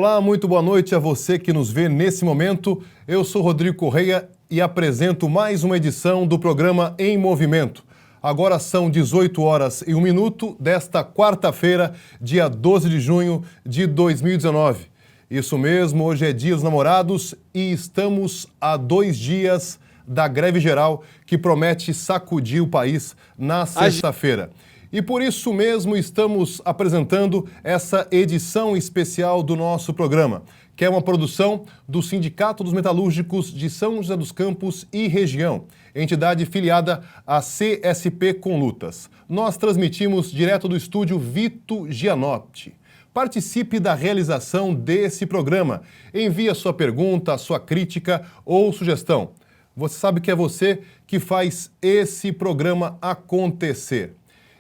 Olá, muito boa noite a você que nos vê nesse momento. Eu sou Rodrigo Correia e apresento mais uma edição do programa Em Movimento. Agora são 18 horas e 1 minuto desta quarta-feira, dia 12 de junho de 2019. Isso mesmo, hoje é Dia dos Namorados e estamos a 2 dias da greve geral que promete sacudir o país na sexta-feira. E por isso mesmo estamos apresentando essa edição especial do nosso programa, que é uma produção do Sindicato dos Metalúrgicos de São José dos Campos e região, entidade filiada à CSP Conlutas. Nós transmitimos direto do estúdio Vito Gianotti. Participe da realização desse programa. Envie a sua pergunta, a sua crítica ou sugestão. Você sabe que é você que faz esse programa acontecer.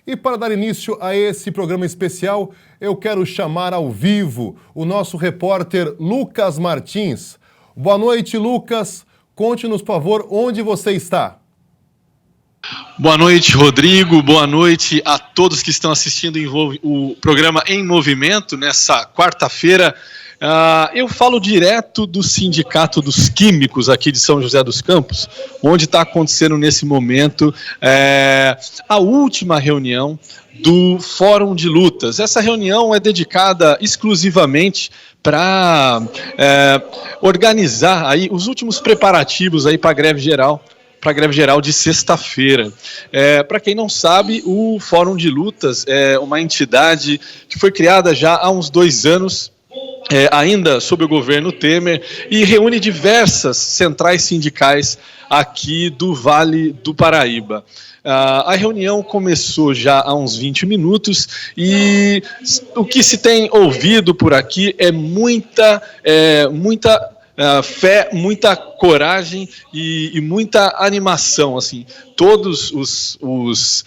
E para dar início a esse programa especial, eu quero chamar ao vivo o nosso repórter Lucas Martins. Boa noite, Lucas. Conte-nos, por favor, onde você está. Boa noite, Rodrigo. Boa noite a todos que estão assistindo o programa Em Movimento nessa quarta-feira. Eu falo direto do Sindicato dos Químicos aqui de São José dos Campos, onde está acontecendo nesse momento a última reunião do Fórum de Lutas. Essa reunião é dedicada exclusivamente para organizar aí os últimos preparativos aí para a greve geral de sexta-feira. Para quem não sabe, o Fórum de Lutas é uma entidade que foi criada já há uns 2 anos, ainda sob o governo Temer, e reúne diversas centrais sindicais aqui do Vale do Paraíba. A reunião começou já há uns 20 minutos e o que se tem ouvido por aqui é muita fé, muita coragem e muita animação, assim. Todos os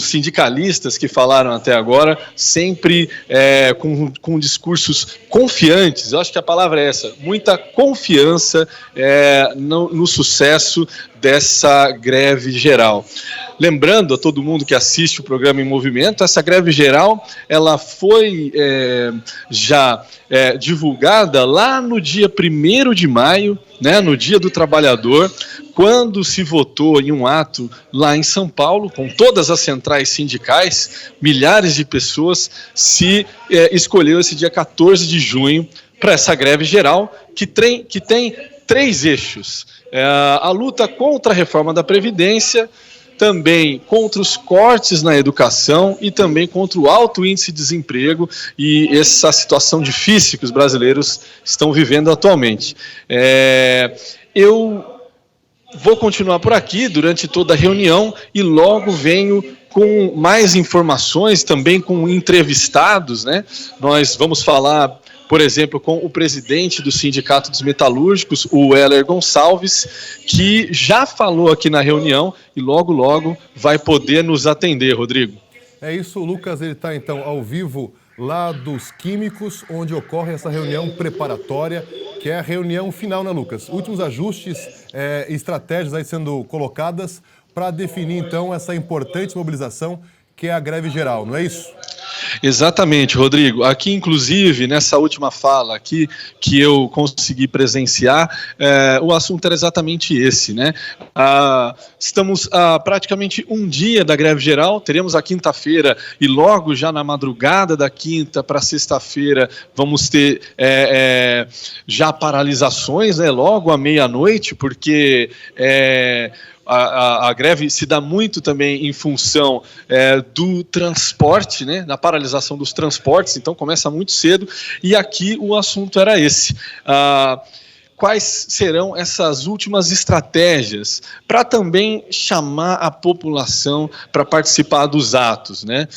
sindicalistas que falaram até agora, sempre com discursos confiantes, eu acho que a palavra é essa, muita confiança no sucesso dessa greve geral. Lembrando a todo mundo que assiste o programa Em Movimento, essa greve geral ela foi já divulgada lá no dia 1º de maio, né, no Dia do Trabalhador, quando se votou em um ato lá em São Paulo, com todas as centrais sindicais, milhares de pessoas, se escolheu esse dia 14 de junho para essa greve geral, que tem 3 eixos. A luta contra a reforma da Previdência, também contra os cortes na educação e também contra o alto índice de desemprego e essa situação difícil que os brasileiros estão vivendo atualmente. Eu vou continuar por aqui durante toda a reunião e logo venho com mais informações, também com entrevistados, né? Nós vamos falar, por exemplo, com o presidente do Sindicato dos Metalúrgicos, o Heller Gonçalves, que já falou aqui na reunião e logo vai poder nos atender, Rodrigo. É isso, o Lucas, ele está então ao vivo lá dos Químicos, onde ocorre essa reunião preparatória, que é a reunião final, né, Lucas? Últimos ajustes e estratégias aí sendo colocadas para definir então essa importante mobilização que é a greve geral, não é isso? Exatamente, Rodrigo. Aqui, inclusive, nessa última fala aqui que eu consegui presenciar, o assunto era exatamente esse, né? Estamos a praticamente 1 dia da greve geral, teremos a quinta-feira e logo já na madrugada da quinta para sexta-feira vamos ter já paralisações, né? Logo à meia-noite, porque a greve se dá muito também em função do transporte, né, da paralisação dos transportes, então começa muito cedo, e aqui o assunto era esse. Quais serão essas últimas estratégias para também chamar a população para participar dos atos, né?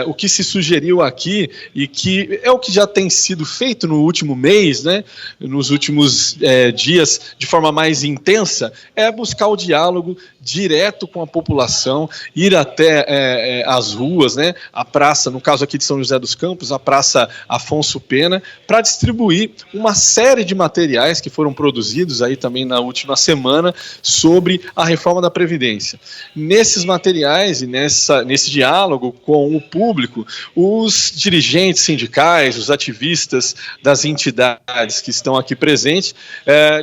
O que se sugeriu aqui, e que é o que já tem sido feito no último mês, né? Nos últimos dias, de forma mais intensa, é buscar o diálogo direto com a população, ir até as ruas, né? A praça, no caso aqui de São José dos Campos, a Praça Afonso Pena, para distribuir uma série de materiais materiais que foram produzidos aí também na última semana sobre a reforma da Previdência. Nesses materiais e nesse diálogo com o público, os dirigentes sindicais, os ativistas das entidades que estão aqui presentes,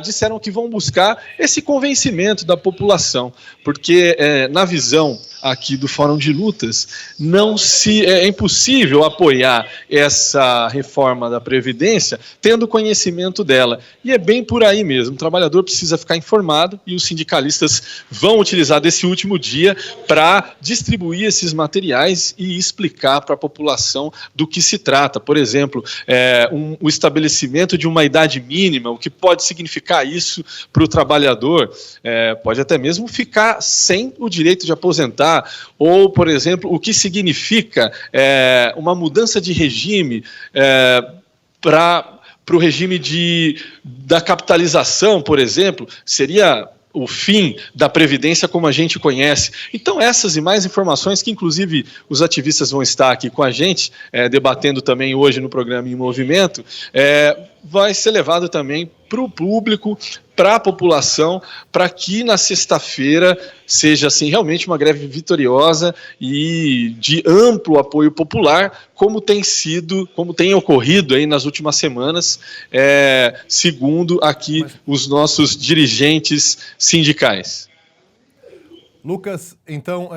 disseram que vão buscar esse convencimento da população, porque na visão aqui do Fórum de Lutas, é impossível apoiar essa reforma da Previdência tendo conhecimento dela. E é bem por aí mesmo, o trabalhador precisa ficar informado e os sindicalistas vão utilizar desse último dia para distribuir esses materiais e explicar para a população do que se trata. Por exemplo, o estabelecimento de uma idade mínima, o que pode significar isso para o trabalhador, pode até mesmo ficar sem o direito de aposentar, ou, por exemplo, o que significa uma mudança de regime para o regime da capitalização, por exemplo, seria o fim da Previdência como a gente conhece. Então, essas e mais informações que, inclusive, os ativistas vão estar aqui com a gente, debatendo também hoje no programa Em Movimento, vai ser levado também para o público, para a população, para que na sexta-feira seja assim, realmente uma greve vitoriosa e de amplo apoio popular, como tem ocorrido aí nas últimas semanas, segundo aqui os nossos dirigentes sindicais. Lucas, então,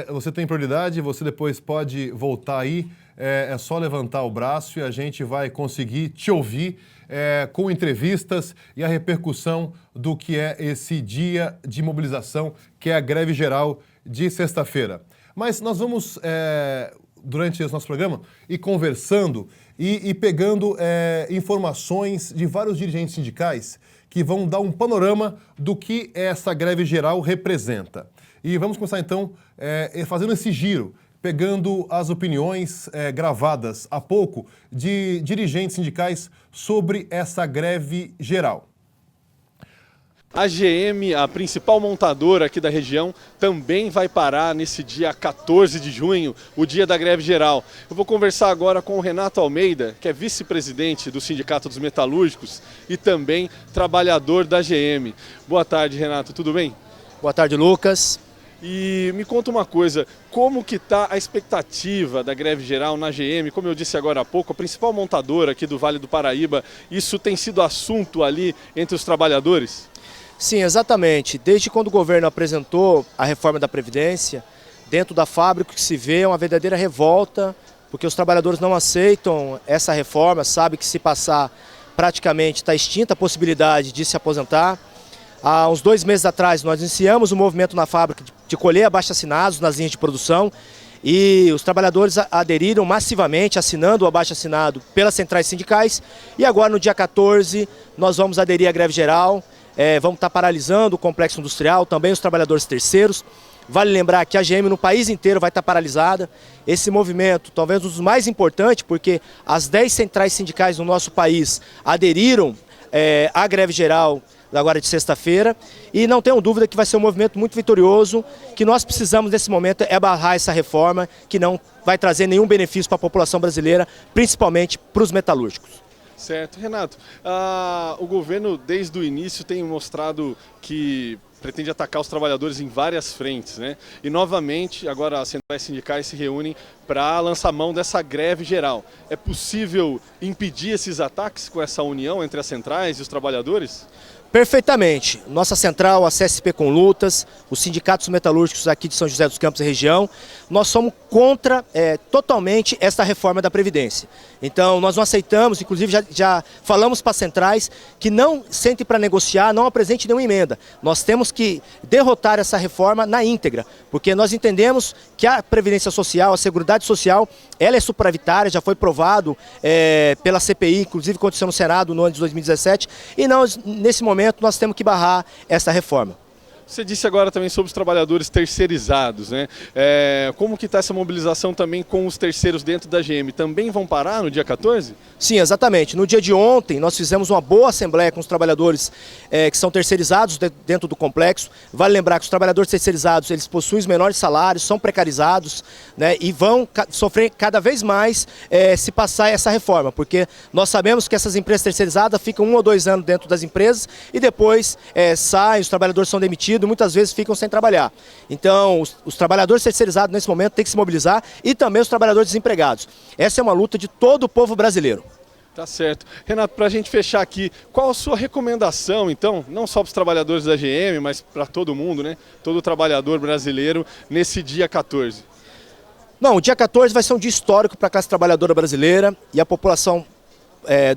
você tem prioridade, você depois pode voltar aí, é só levantar o braço e a gente vai conseguir te ouvir com entrevistas e a repercussão do que é esse dia de mobilização, que é a greve geral de sexta-feira. Mas nós vamos, durante esse nosso programa, ir conversando e pegando informações de vários dirigentes sindicais que vão dar um panorama do que essa greve geral representa. E vamos começar, então, fazendo esse giro, pegando as opiniões gravadas há pouco de dirigentes sindicais sobre essa greve geral. A GM, a principal montadora aqui da região, também vai parar nesse dia 14 de junho, o dia da greve geral. Eu vou conversar agora com o Renato Almeida, que é vice-presidente do Sindicato dos Metalúrgicos e também trabalhador da GM. Boa tarde, Renato, tudo bem? Boa tarde, Lucas. E me conta uma coisa, como que está a expectativa da greve geral na GM? Como eu disse agora há pouco, a principal montadora aqui do Vale do Paraíba, isso tem sido assunto ali entre os trabalhadores? Sim, exatamente. Desde quando o governo apresentou a reforma da Previdência, dentro da fábrica o que se vê é uma verdadeira revolta, porque os trabalhadores não aceitam essa reforma, sabe que se passar praticamente está extinta a possibilidade de se aposentar. Há uns 2 meses atrás nós iniciamos um movimento na fábrica de colher abaixo-assinados nas linhas de produção e os trabalhadores aderiram massivamente, assinando o abaixo-assinado pelas centrais sindicais e agora no dia 14 nós vamos aderir à greve geral, vamos estar paralisando o complexo industrial, também os trabalhadores terceiros. Vale lembrar que a GM no país inteiro vai estar paralisada. Esse movimento talvez um dos mais importantes porque as 10 centrais sindicais no nosso país aderiram à greve geral agora de sexta-feira, e não tenham dúvida que vai ser um movimento muito vitorioso, que nós precisamos nesse momento barrar essa reforma, que não vai trazer nenhum benefício para a população brasileira, principalmente para os metalúrgicos. Certo. Renato, o governo desde o início tem mostrado que pretende atacar os trabalhadores em várias frentes, né? E novamente, agora as centrais sindicais se reúnem para lançar mão dessa greve geral. É possível impedir esses ataques com essa união entre as centrais e os trabalhadores? Perfeitamente. Nossa central, a CSP com Lutas, os sindicatos metalúrgicos aqui de São José dos Campos e região, nós somos contra totalmente esta reforma da Previdência. Então nós não aceitamos, inclusive já falamos para as centrais que não sentem para negociar, não apresentem nenhuma emenda. Nós temos que derrotar essa reforma na íntegra, porque nós entendemos que a Previdência Social, a Seguridade Social, ela é superavitária, já foi provado pela CPI, inclusive aconteceu no Senado no ano de 2017, e nós, nesse momento nós temos que barrar essa reforma. Você disse agora também sobre os trabalhadores terceirizados, né? Como que está essa mobilização também com os terceiros dentro da GM? Também vão parar no dia 14? Sim, exatamente. No dia de ontem, nós fizemos uma boa assembleia com os trabalhadores que são terceirizados dentro do complexo. Vale lembrar que os trabalhadores terceirizados, eles possuem os menores salários, são precarizados, né, e vão sofrer cada vez mais se passar essa reforma, porque nós sabemos que essas empresas terceirizadas ficam 1 ou 2 anos dentro das empresas e depois saem, os trabalhadores são demitidos, muitas vezes ficam sem trabalhar. Então, os trabalhadores terceirizados nesse momento têm que se mobilizar e também os trabalhadores desempregados. Essa é uma luta de todo o povo brasileiro. Tá certo. Renato, para a gente fechar aqui, qual a sua recomendação, então, não só para os trabalhadores da GM, mas para todo mundo, né? Todo trabalhador brasileiro, nesse dia 14? Não, o dia 14 vai ser um dia histórico para a classe trabalhadora brasileira e a população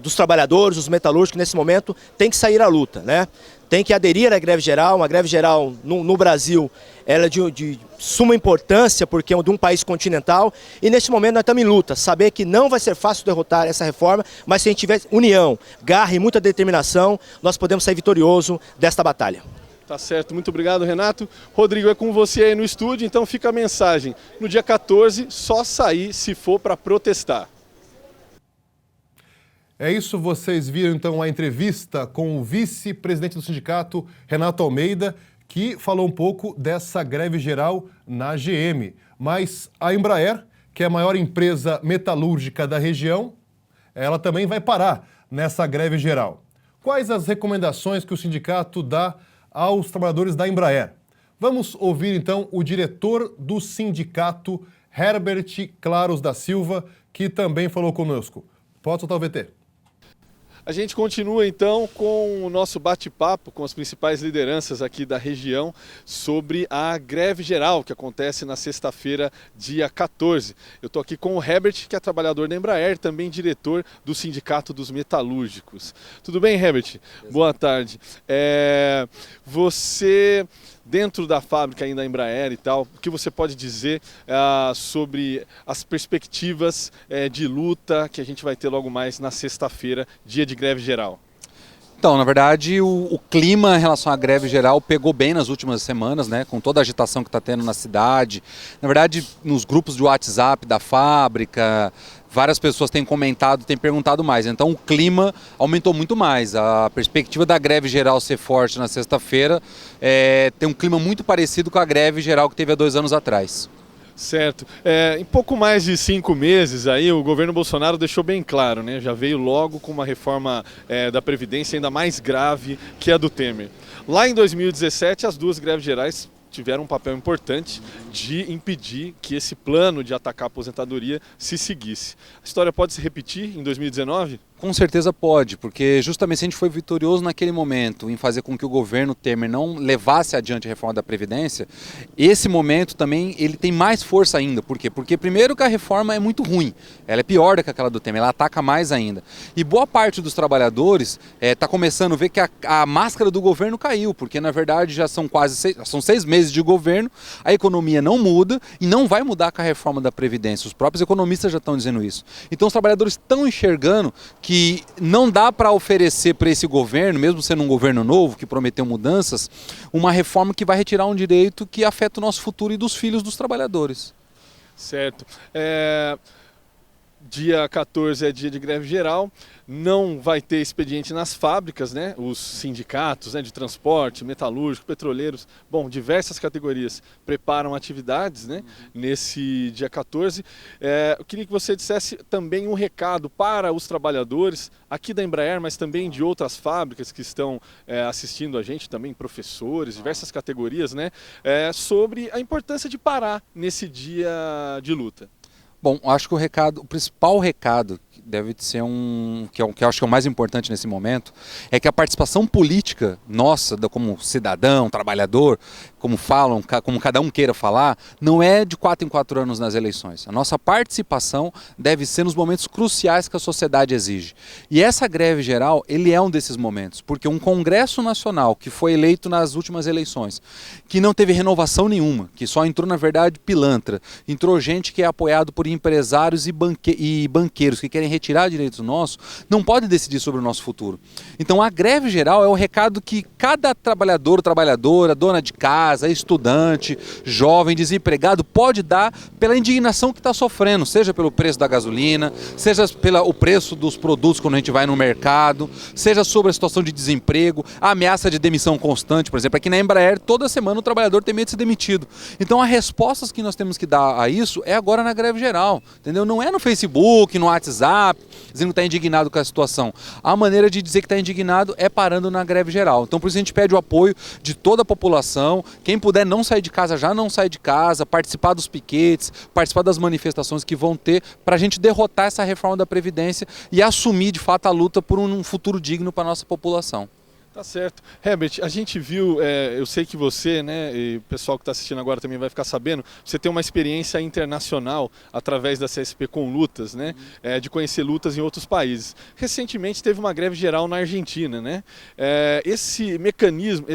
dos trabalhadores, dos metalúrgicos, nesse momento, tem que sair à luta, né? Tem que aderir à greve geral. Uma greve geral no Brasil ela é de suma importância, porque é de um país continental, e neste momento nós estamos em luta, saber que não vai ser fácil derrotar essa reforma, mas se a gente tiver união, garra e muita determinação, nós podemos sair vitorioso desta batalha. Tá certo, muito obrigado, Renato. Rodrigo, é com você aí no estúdio, então fica a mensagem. No dia 14, só sair se for para protestar. É isso, vocês viram então a entrevista com o vice-presidente do sindicato, Renato Almeida, que falou um pouco dessa greve geral na GM. Mas a Embraer, que é a maior empresa metalúrgica da região, ela também vai parar nessa greve geral. Quais as recomendações que o sindicato dá aos trabalhadores da Embraer? Vamos ouvir então o diretor do sindicato, Herbert Claros da Silva, que também falou conosco. Pode soltar o VT. A gente continua então com o nosso bate-papo com as principais lideranças aqui da região sobre a greve geral que acontece na sexta-feira, dia 14. Eu estou aqui com o Herbert, que é trabalhador da Embraer, também diretor do Sindicato dos Metalúrgicos. Tudo bem, Herbert? Boa tarde. Você, dentro da fábrica ainda da Embraer e tal, o que você pode dizer sobre as perspectivas de luta que a gente vai ter logo mais na sexta-feira, dia de greve geral? Então, na verdade, o clima em relação à greve geral pegou bem nas últimas semanas, né, com toda a agitação que está tendo na cidade. Na verdade, nos grupos de WhatsApp da fábrica, várias pessoas têm comentado, têm perguntado mais. Então, o clima aumentou muito mais. A perspectiva da greve geral ser forte na sexta-feira tem um clima muito parecido com a greve geral que teve há 2 anos atrás. Certo. Em pouco mais de 5 meses aí, o governo Bolsonaro deixou bem claro, né? Já veio logo com uma reforma da Previdência ainda mais grave que a do Temer. Lá em 2017, as 2 greves gerais tiveram um papel importante de impedir que esse plano de atacar a aposentadoria se seguisse. A história pode se repetir em 2019? Com certeza pode, porque justamente se a gente foi vitorioso naquele momento em fazer com que o governo Temer não levasse adiante a reforma da Previdência, esse momento também ele tem mais força ainda. Por quê? Porque primeiro que a reforma é muito ruim, ela é pior do que aquela do Temer, ela ataca mais ainda. E boa parte dos trabalhadores está começando a ver que a máscara do governo caiu, porque na verdade já são são 6 meses de governo, a economia não muda e não vai mudar com a reforma da Previdência. Os próprios economistas já estão dizendo isso. Então os trabalhadores estão enxergando que não dá para oferecer para esse governo, mesmo sendo um governo novo, que prometeu mudanças, uma reforma que vai retirar um direito que afeta o nosso futuro e dos filhos dos trabalhadores. Certo. Dia 14 é dia de greve geral, não vai ter expediente nas fábricas, né? Os sindicatos, né, de transporte, metalúrgico, petroleiros, bom, diversas categorias preparam atividades, né, nesse dia 14. Eu queria que você dissesse também um recado para os trabalhadores aqui da Embraer, mas também de outras fábricas que estão assistindo a gente, também professores, diversas categorias, né, sobre a importância de parar nesse dia de luta. Bom, acho que o principal recado deve ser que eu acho que é o mais importante nesse momento, é que a participação política nossa, como cidadão, trabalhador, como falam, como cada um queira falar, não é de 4 em 4 anos nas eleições. A nossa participação deve ser nos momentos cruciais que a sociedade exige. E essa greve geral, ele é um desses momentos, porque um Congresso Nacional que foi eleito nas últimas eleições, que não teve renovação nenhuma, que só entrou, na verdade, pilantra, entrou gente que é apoiado por empresários e banqueiros que querem retirar direitos nossos, não pode decidir sobre o nosso futuro. Então a greve geral é o recado que cada trabalhador, trabalhadora, dona de casa, estudante, jovem, desempregado pode dar pela indignação que está sofrendo, seja pelo preço da gasolina, seja pelo preço dos produtos quando a gente vai no mercado, seja sobre a situação de desemprego, a ameaça de demissão constante, por exemplo, aqui na Embraer toda semana o trabalhador tem medo de ser demitido. Então as respostas que nós temos que dar a isso é agora na greve geral, entendeu? Não é no Facebook, no WhatsApp, dizendo que está indignado com a situação. A maneira de dizer que está indignado é parando na greve geral. Então por isso a gente pede o apoio de toda a população, quem puder não sair de casa já não sai de casa, participar dos piquetes, participar das manifestações que vão ter para a gente derrotar essa reforma da Previdência e assumir de fato a luta por um futuro digno para a nossa população. Tá certo. Herbert, a gente viu, eu sei que você, né, e o pessoal que está assistindo agora também vai ficar sabendo, você tem uma experiência internacional através da CSP com lutas, né, de conhecer lutas em outros países. Recentemente teve uma greve geral na Argentina, né? Esse mecanismo,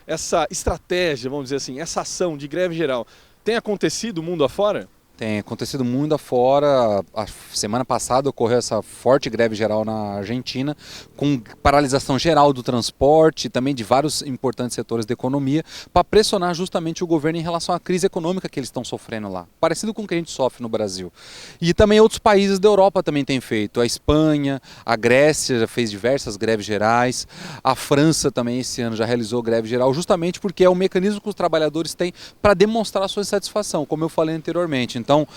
essa estratégia, vamos dizer assim, essa ação de greve geral, tem acontecido mundo afora? Tem acontecido muito afora. A semana passada ocorreu essa forte greve geral na Argentina, com paralisação geral do transporte e também de vários importantes setores da economia, para pressionar justamente o governo em relação à crise econômica que eles estão sofrendo lá, parecido com o que a gente sofre no Brasil. E também outros países da Europa também têm feito. A Espanha, a Grécia já fez diversas greves gerais, a França também esse ano já realizou greve geral, justamente porque é o mecanismo que os trabalhadores têm para demonstrar a sua insatisfação, como eu falei anteriormente. Então,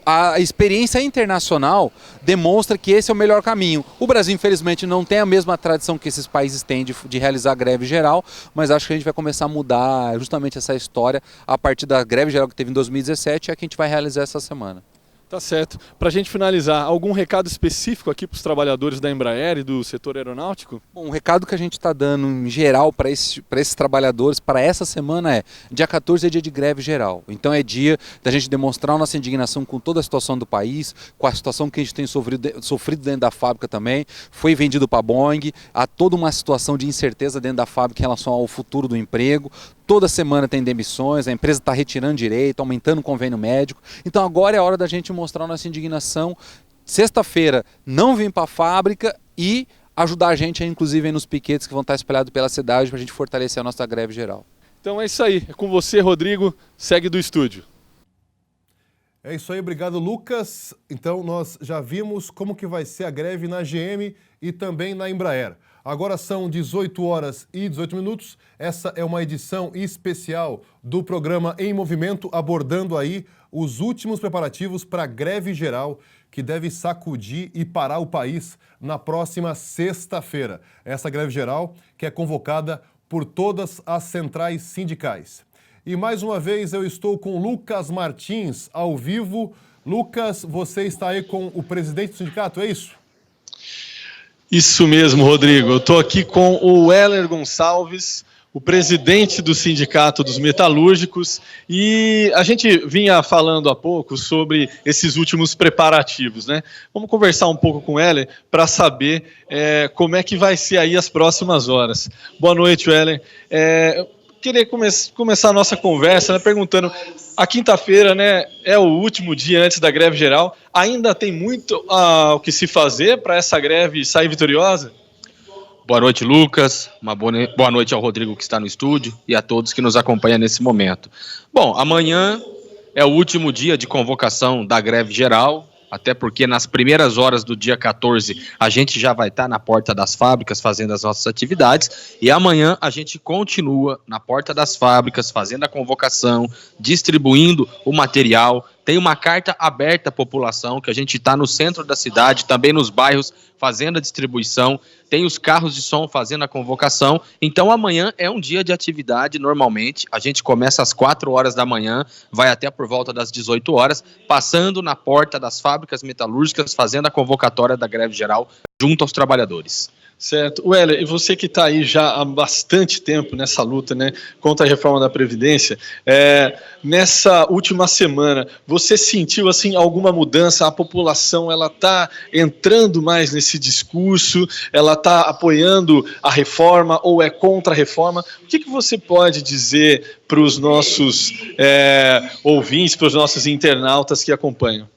a experiência internacional demonstra que esse é o melhor caminho. O Brasil, infelizmente, não tem a mesma tradição que esses países têm de realizar greve geral, mas acho que a gente vai começar a mudar justamente essa história a partir da greve geral que teve em 2017 e a que a gente vai realizar essa semana. Tá certo. Para a gente finalizar, algum recado específico aqui para os trabalhadores da Embraer e do setor aeronáutico? Bom, o recado que a gente está dando em geral para esses trabalhadores para essa semana é: dia 14 é dia de greve geral. Então é dia da gente demonstrar nossa indignação com toda a situação do país, com a situação que a gente tem sofrido dentro da fábrica também. Foi vendido para a Boeing, há toda uma situação de incerteza dentro da fábrica em relação ao futuro do emprego. Toda semana tem demissões, a empresa está retirando direito, aumentando o convênio médico. Então agora é a hora da gente mostrar nossa indignação. Sexta-feira não vir para a fábrica e ajudar a gente, inclusive, aí nos piquetes que vão estar espalhados pela cidade para a gente fortalecer a nossa greve geral. Então é isso aí. É com você, Rodrigo. Segue do estúdio. É isso aí, obrigado, Lucas. Então nós já vimos como que vai ser a greve na GM e também na Embraer. Agora são 18 horas e 18 minutos. Essa é uma edição especial do programa Em Movimento, abordando aí os últimos preparativos para a greve geral que deve sacudir e parar o país na próxima sexta-feira. Essa greve geral que é convocada por todas as centrais sindicais. E mais uma vez eu estou com Lucas Martins ao vivo. Lucas, você está aí com o presidente do sindicato, é isso? Isso mesmo, Rodrigo. Eu estou aqui com o Heller Gonçalves, o presidente do Sindicato dos Metalúrgicos, e a gente vinha falando há pouco sobre esses últimos preparativos, né? Vamos conversar um pouco com o Heller para saber como é que vai ser aí as próximas horas. Boa noite, Heller. Queria começar a nossa conversa, né, perguntando, a quinta-feira, né, é o último dia antes da greve geral, ainda tem muito o que se fazer para essa greve sair vitoriosa? Boa noite, Lucas, uma boa noite ao Rodrigo que está no estúdio e a todos que nos acompanham nesse momento. Bom, amanhã é o último dia de convocação da greve geral, até porque nas primeiras horas do dia 14 a gente já vai estar na porta das fábricas fazendo as nossas atividades e amanhã a gente continua na porta das fábricas fazendo a convocação, distribuindo o material. Tem uma carta aberta à população, que a gente está no centro da cidade, também nos bairros, fazendo a distribuição. Tem os carros de som fazendo a convocação. Então amanhã é um dia de atividade normalmente. A gente começa às 4 horas da manhã, vai até por volta das 18 horas, passando na porta das fábricas metalúrgicas, fazendo a convocatória da greve geral junto aos trabalhadores. Certo. Weller, e você que está aí já há bastante tempo nessa luta, né, contra a reforma da Previdência, nessa última semana, você sentiu assim alguma mudança? A população ela está entrando mais nesse discurso? Ela está apoiando a reforma ou é contra a reforma? O que você pode dizer para os nossos ouvintes, para os nossos internautas que acompanham?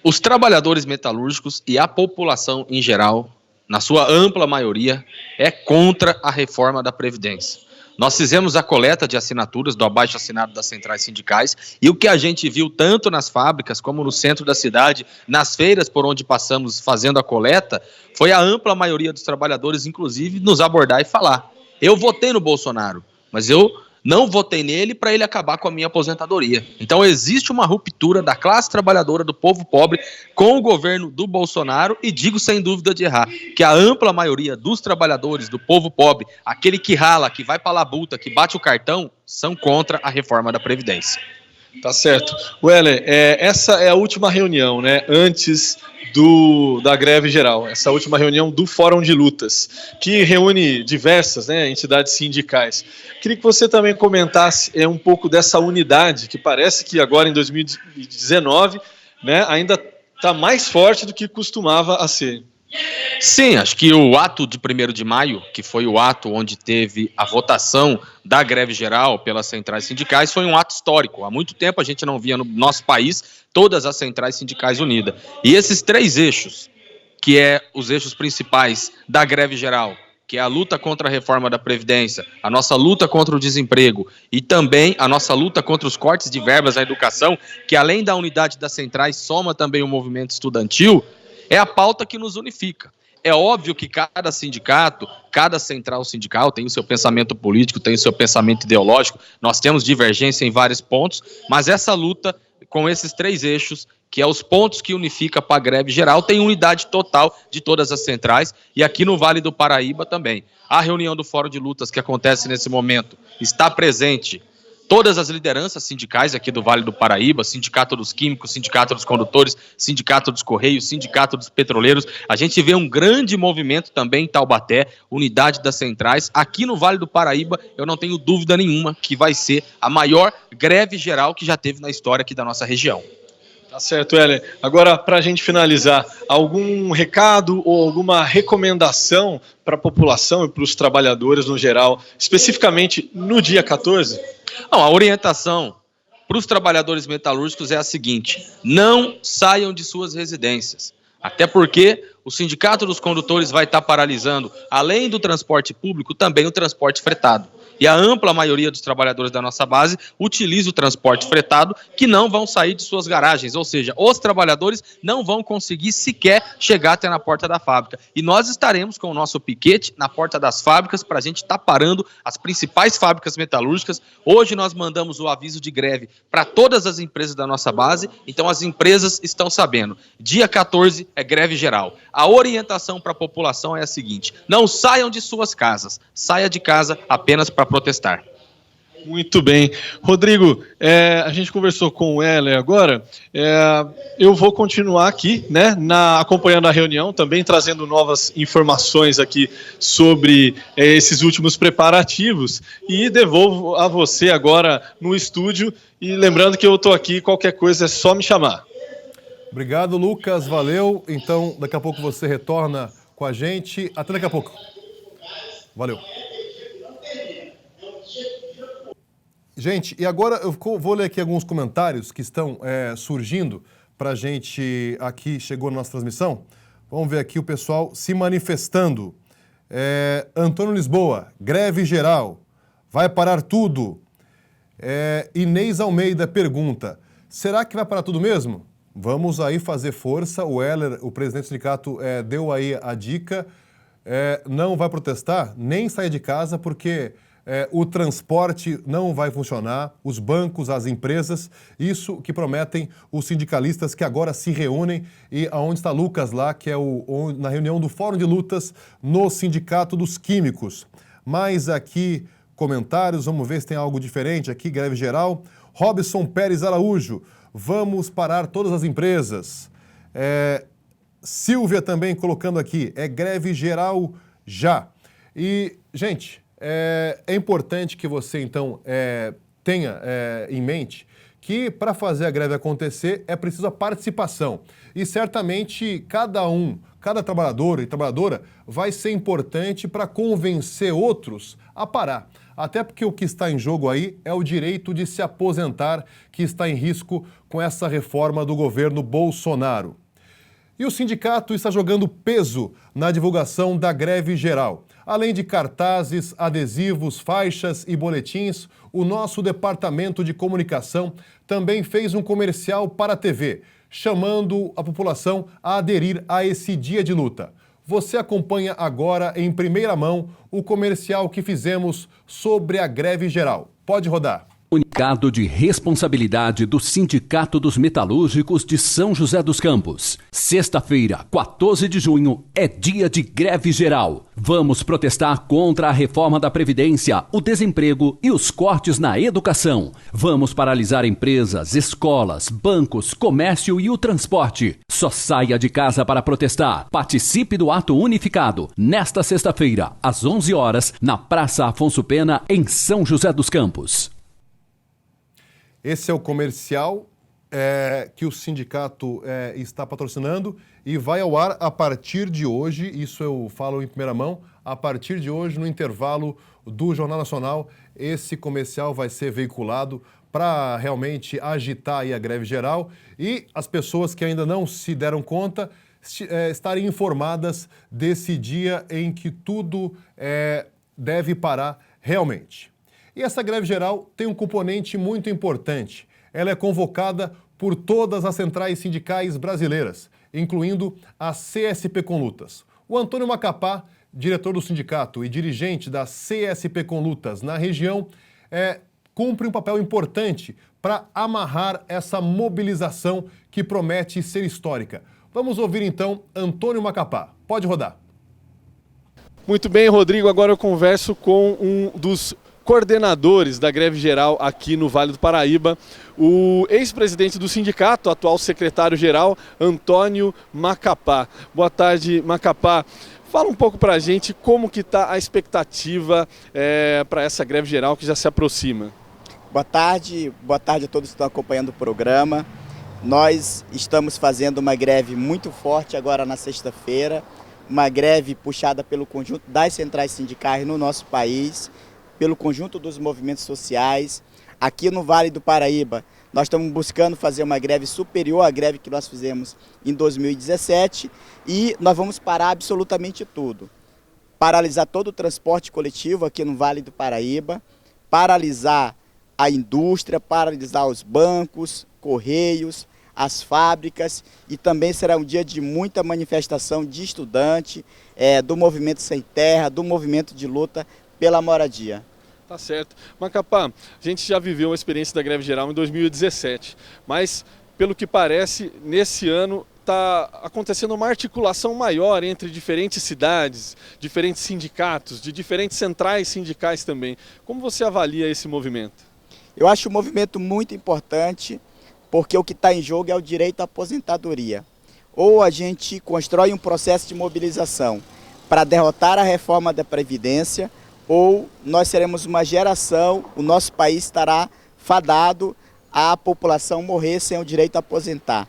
Os trabalhadores metalúrgicos e a população em geral, na sua ampla maioria, é contra a reforma da Previdência. Nós fizemos a coleta de assinaturas do abaixo-assinado das centrais sindicais e o que a gente viu tanto nas fábricas como no centro da cidade, nas feiras por onde passamos fazendo a coleta, foi a ampla maioria dos trabalhadores, inclusive, nos abordar e falar: eu votei no Bolsonaro, mas eu não votei nele para ele acabar com a minha aposentadoria. Então existe uma ruptura da classe trabalhadora do povo pobre com o governo do Bolsonaro e digo sem dúvida de errar, que a ampla maioria dos trabalhadores do povo pobre, aquele que rala, que vai para a labuta, que bate o cartão, são contra a reforma da Previdência. Tá certo. Weller, essa é a última reunião, né, antes da greve geral, essa última reunião do Fórum de Lutas, que reúne diversas, né, entidades sindicais. Queria que você também comentasse um pouco dessa unidade, que parece que agora em 2019, né, ainda está mais forte do que costumava a ser. Sim, acho que o ato de 1º de maio, que foi o ato onde teve a votação da greve geral pelas centrais sindicais, foi um ato histórico. Há muito tempo a gente não via no nosso país todas as centrais sindicais unidas. E esses 3 eixos, que os eixos principais da greve geral, que é a luta contra a reforma da Previdência, a nossa luta contra o desemprego e também a nossa luta contra os cortes de verbas na educação, que além da unidade das centrais soma também o movimento estudantil, é a pauta que nos unifica. É óbvio que cada sindicato, cada central sindical tem o seu pensamento político, tem o seu pensamento ideológico, nós temos divergência em vários pontos, mas essa luta com esses 3 eixos, que é os pontos que unifica para a greve geral, tem unidade total de todas as centrais e aqui no Vale do Paraíba também. A reunião do Fórum de Lutas que acontece nesse momento está presente todas as lideranças sindicais aqui do Vale do Paraíba, Sindicato dos Químicos, Sindicato dos Condutores, Sindicato dos Correios, Sindicato dos Petroleiros. A gente vê um grande movimento também em Taubaté, unidade das centrais. Aqui no Vale do Paraíba, eu não tenho dúvida nenhuma que vai ser a maior greve geral que já teve na história aqui da nossa região. Tá certo, Weller. Agora, para a gente finalizar, algum recado ou alguma recomendação para a população e para os trabalhadores no geral, especificamente no dia 14? Não, a orientação para os trabalhadores metalúrgicos é a seguinte: não saiam de suas residências. Até porque o Sindicato dos Condutores vai estar paralisando, além do transporte público, também o transporte fretado. E a ampla maioria dos trabalhadores da nossa base utiliza o transporte fretado, que não vão sair de suas garagens, ou seja, os trabalhadores não vão conseguir sequer chegar até na porta da fábrica. E nós estaremos com o nosso piquete na porta das fábricas para a gente estar parando as principais fábricas metalúrgicas. Hoje nós mandamos o aviso de greve para todas as empresas da nossa base, então as empresas estão sabendo. Dia 14 é greve geral. A orientação para a população é a seguinte: não saiam de suas casas, saia de casa apenas para protestar. Muito bem. Rodrigo, a gente conversou com o Weller agora, eu vou continuar aqui, né, acompanhando a reunião, também trazendo novas informações aqui sobre esses últimos preparativos e devolvo a você agora no estúdio e lembrando que eu estou aqui, qualquer coisa é só me chamar. Obrigado, Lucas, valeu. Então, daqui a pouco você retorna com a gente. Até daqui a pouco. Valeu. Gente, e agora eu vou ler aqui alguns comentários que estão surgindo para a gente aqui, chegou na nossa transmissão. Vamos ver aqui o pessoal se manifestando. Antônio Lisboa, greve geral, vai parar tudo. Inês Almeida pergunta, será que vai parar tudo mesmo? Vamos aí fazer força, o Weller, o presidente do sindicato, deu aí a dica, não vai protestar, nem sair de casa, porque o transporte não vai funcionar, os bancos, as empresas, isso que prometem os sindicalistas que agora se reúnem e aonde está Lucas lá, que é na reunião do Fórum de Lutas no Sindicato dos Químicos. Mais aqui comentários, vamos ver se tem algo diferente aqui, greve geral. Robson Pérez Araújo, vamos parar todas as empresas. Silvia também colocando aqui, é greve geral já. E, gente, é importante que você, então, tenha em mente que para fazer a greve acontecer é preciso a participação. E certamente cada trabalhador e trabalhadora vai ser importante para convencer outros a parar. Até porque o que está em jogo aí é o direito de se aposentar, que está em risco com essa reforma do governo Bolsonaro. E o sindicato está jogando peso na divulgação da greve geral. Além de cartazes, adesivos, faixas e boletins, o nosso departamento de comunicação também fez um comercial para a TV, chamando a população a aderir a esse dia de luta. Você acompanha agora em primeira mão o comercial que fizemos sobre a greve geral. Pode rodar. Comunicado de responsabilidade do Sindicato dos Metalúrgicos de São José dos Campos. Sexta-feira, 14 de junho, é dia de greve geral. Vamos protestar contra a reforma da Previdência, o desemprego e os cortes na educação. Vamos paralisar empresas, escolas, bancos, comércio e o transporte. Só saia de casa para protestar. Participe do ato unificado, nesta sexta-feira, às 11 horas, na Praça Afonso Pena, em São José dos Campos. Esse é o comercial que o sindicato está patrocinando e vai ao ar a partir de hoje, isso eu falo em primeira mão, a partir de hoje, no intervalo do Jornal Nacional, esse comercial vai ser veiculado para realmente agitar aí a greve geral e as pessoas que ainda não se deram conta estarem informadas desse dia em que tudo deve parar realmente. E essa greve geral tem um componente muito importante. Ela é convocada por todas as centrais sindicais brasileiras, incluindo a CSP com Lutas. O Antônio Macapá, diretor do sindicato e dirigente da CSP com Lutas na região, cumpre um papel importante para amarrar essa mobilização que promete ser histórica. Vamos ouvir então Antônio Macapá. Pode rodar. Muito bem, Rodrigo. Agora eu converso com um dos coordenadores da greve geral aqui no Vale do Paraíba, o ex-presidente do sindicato, atual secretário-geral, Antônio Macapá. Boa tarde, Macapá. Fala um pouco para a gente como que está a expectativa para essa greve geral que já se aproxima. Boa tarde a todos que estão acompanhando o programa. Nós estamos fazendo uma greve muito forte agora na sexta-feira, uma greve puxada pelo conjunto das centrais sindicais no nosso país, pelo conjunto dos movimentos sociais. Aqui no Vale do Paraíba, nós estamos buscando fazer uma greve superior à greve que nós fizemos em 2017 e nós vamos parar absolutamente tudo. Paralisar todo o transporte coletivo aqui no Vale do Paraíba, paralisar a indústria, paralisar os bancos, correios, as fábricas, e também será um dia de muita manifestação de estudante, do movimento sem terra, do movimento de luta pela moradia. Tá certo. Macapá, a gente já viveu uma experiência da greve geral em 2017, mas pelo que parece, nesse ano está acontecendo uma articulação maior entre diferentes cidades, diferentes sindicatos, de diferentes centrais sindicais também. Como você avalia esse movimento? Eu acho um movimento muito importante, porque o que está em jogo é o direito à aposentadoria. Ou a gente constrói um processo de mobilização para derrotar a reforma da Previdência, ou nós seremos uma geração, o nosso país estará fadado a população morrer sem o direito a aposentar.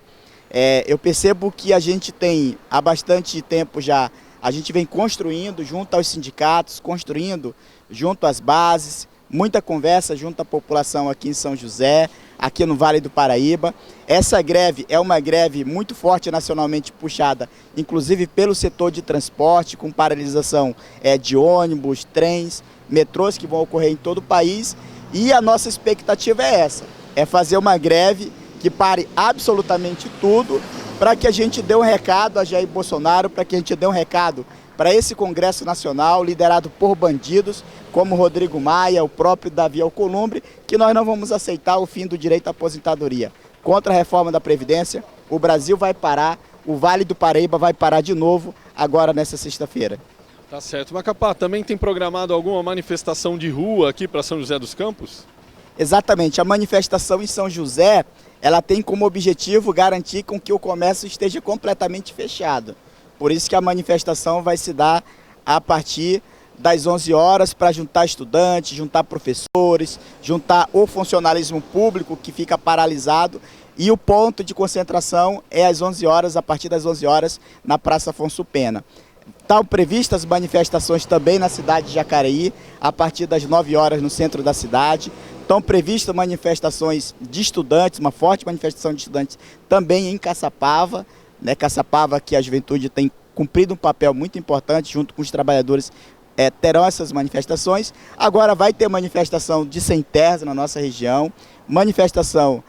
Eu percebo que a gente tem, há bastante tempo já, a gente vem construindo junto aos sindicatos, construindo junto às bases, muita conversa junto à população aqui em São José, aqui no Vale do Paraíba. Essa greve é uma greve muito forte nacionalmente puxada, inclusive pelo setor de transporte, com paralisação de ônibus, trens, metrôs que vão ocorrer em todo o país. E a nossa expectativa é essa, é fazer uma greve que pare absolutamente tudo, para que a gente dê um recado a Jair Bolsonaro, para que a gente dê um recado para esse Congresso Nacional, liderado por bandidos, como Rodrigo Maia, o próprio Davi Alcolumbre, que nós não vamos aceitar o fim do direito à aposentadoria. Contra a reforma da Previdência, o Brasil vai parar, o Vale do Paraíba vai parar de novo, agora nessa sexta-feira. Tá certo. Macapá, também tem programado alguma manifestação de rua aqui para São José dos Campos? Exatamente, a manifestação em São José, ela tem como objetivo garantir com que o comércio esteja completamente fechado. Por isso que a manifestação vai se dar a partir das 11 horas para juntar estudantes, juntar professores, juntar o funcionalismo público que fica paralisado, e o ponto de concentração é às 11 horas, a partir das 11 horas, na Praça Afonso Pena. Estão previstas manifestações também na cidade de Jacareí, a partir das 9 horas no centro da cidade. Estão previstas manifestações de estudantes, uma forte manifestação de estudantes também em Caçapava, né? Caçapava, que a juventude tem cumprido um papel muito importante junto com os trabalhadores, terão essas manifestações. Agora vai ter manifestação de sem terras na nossa região, manifestação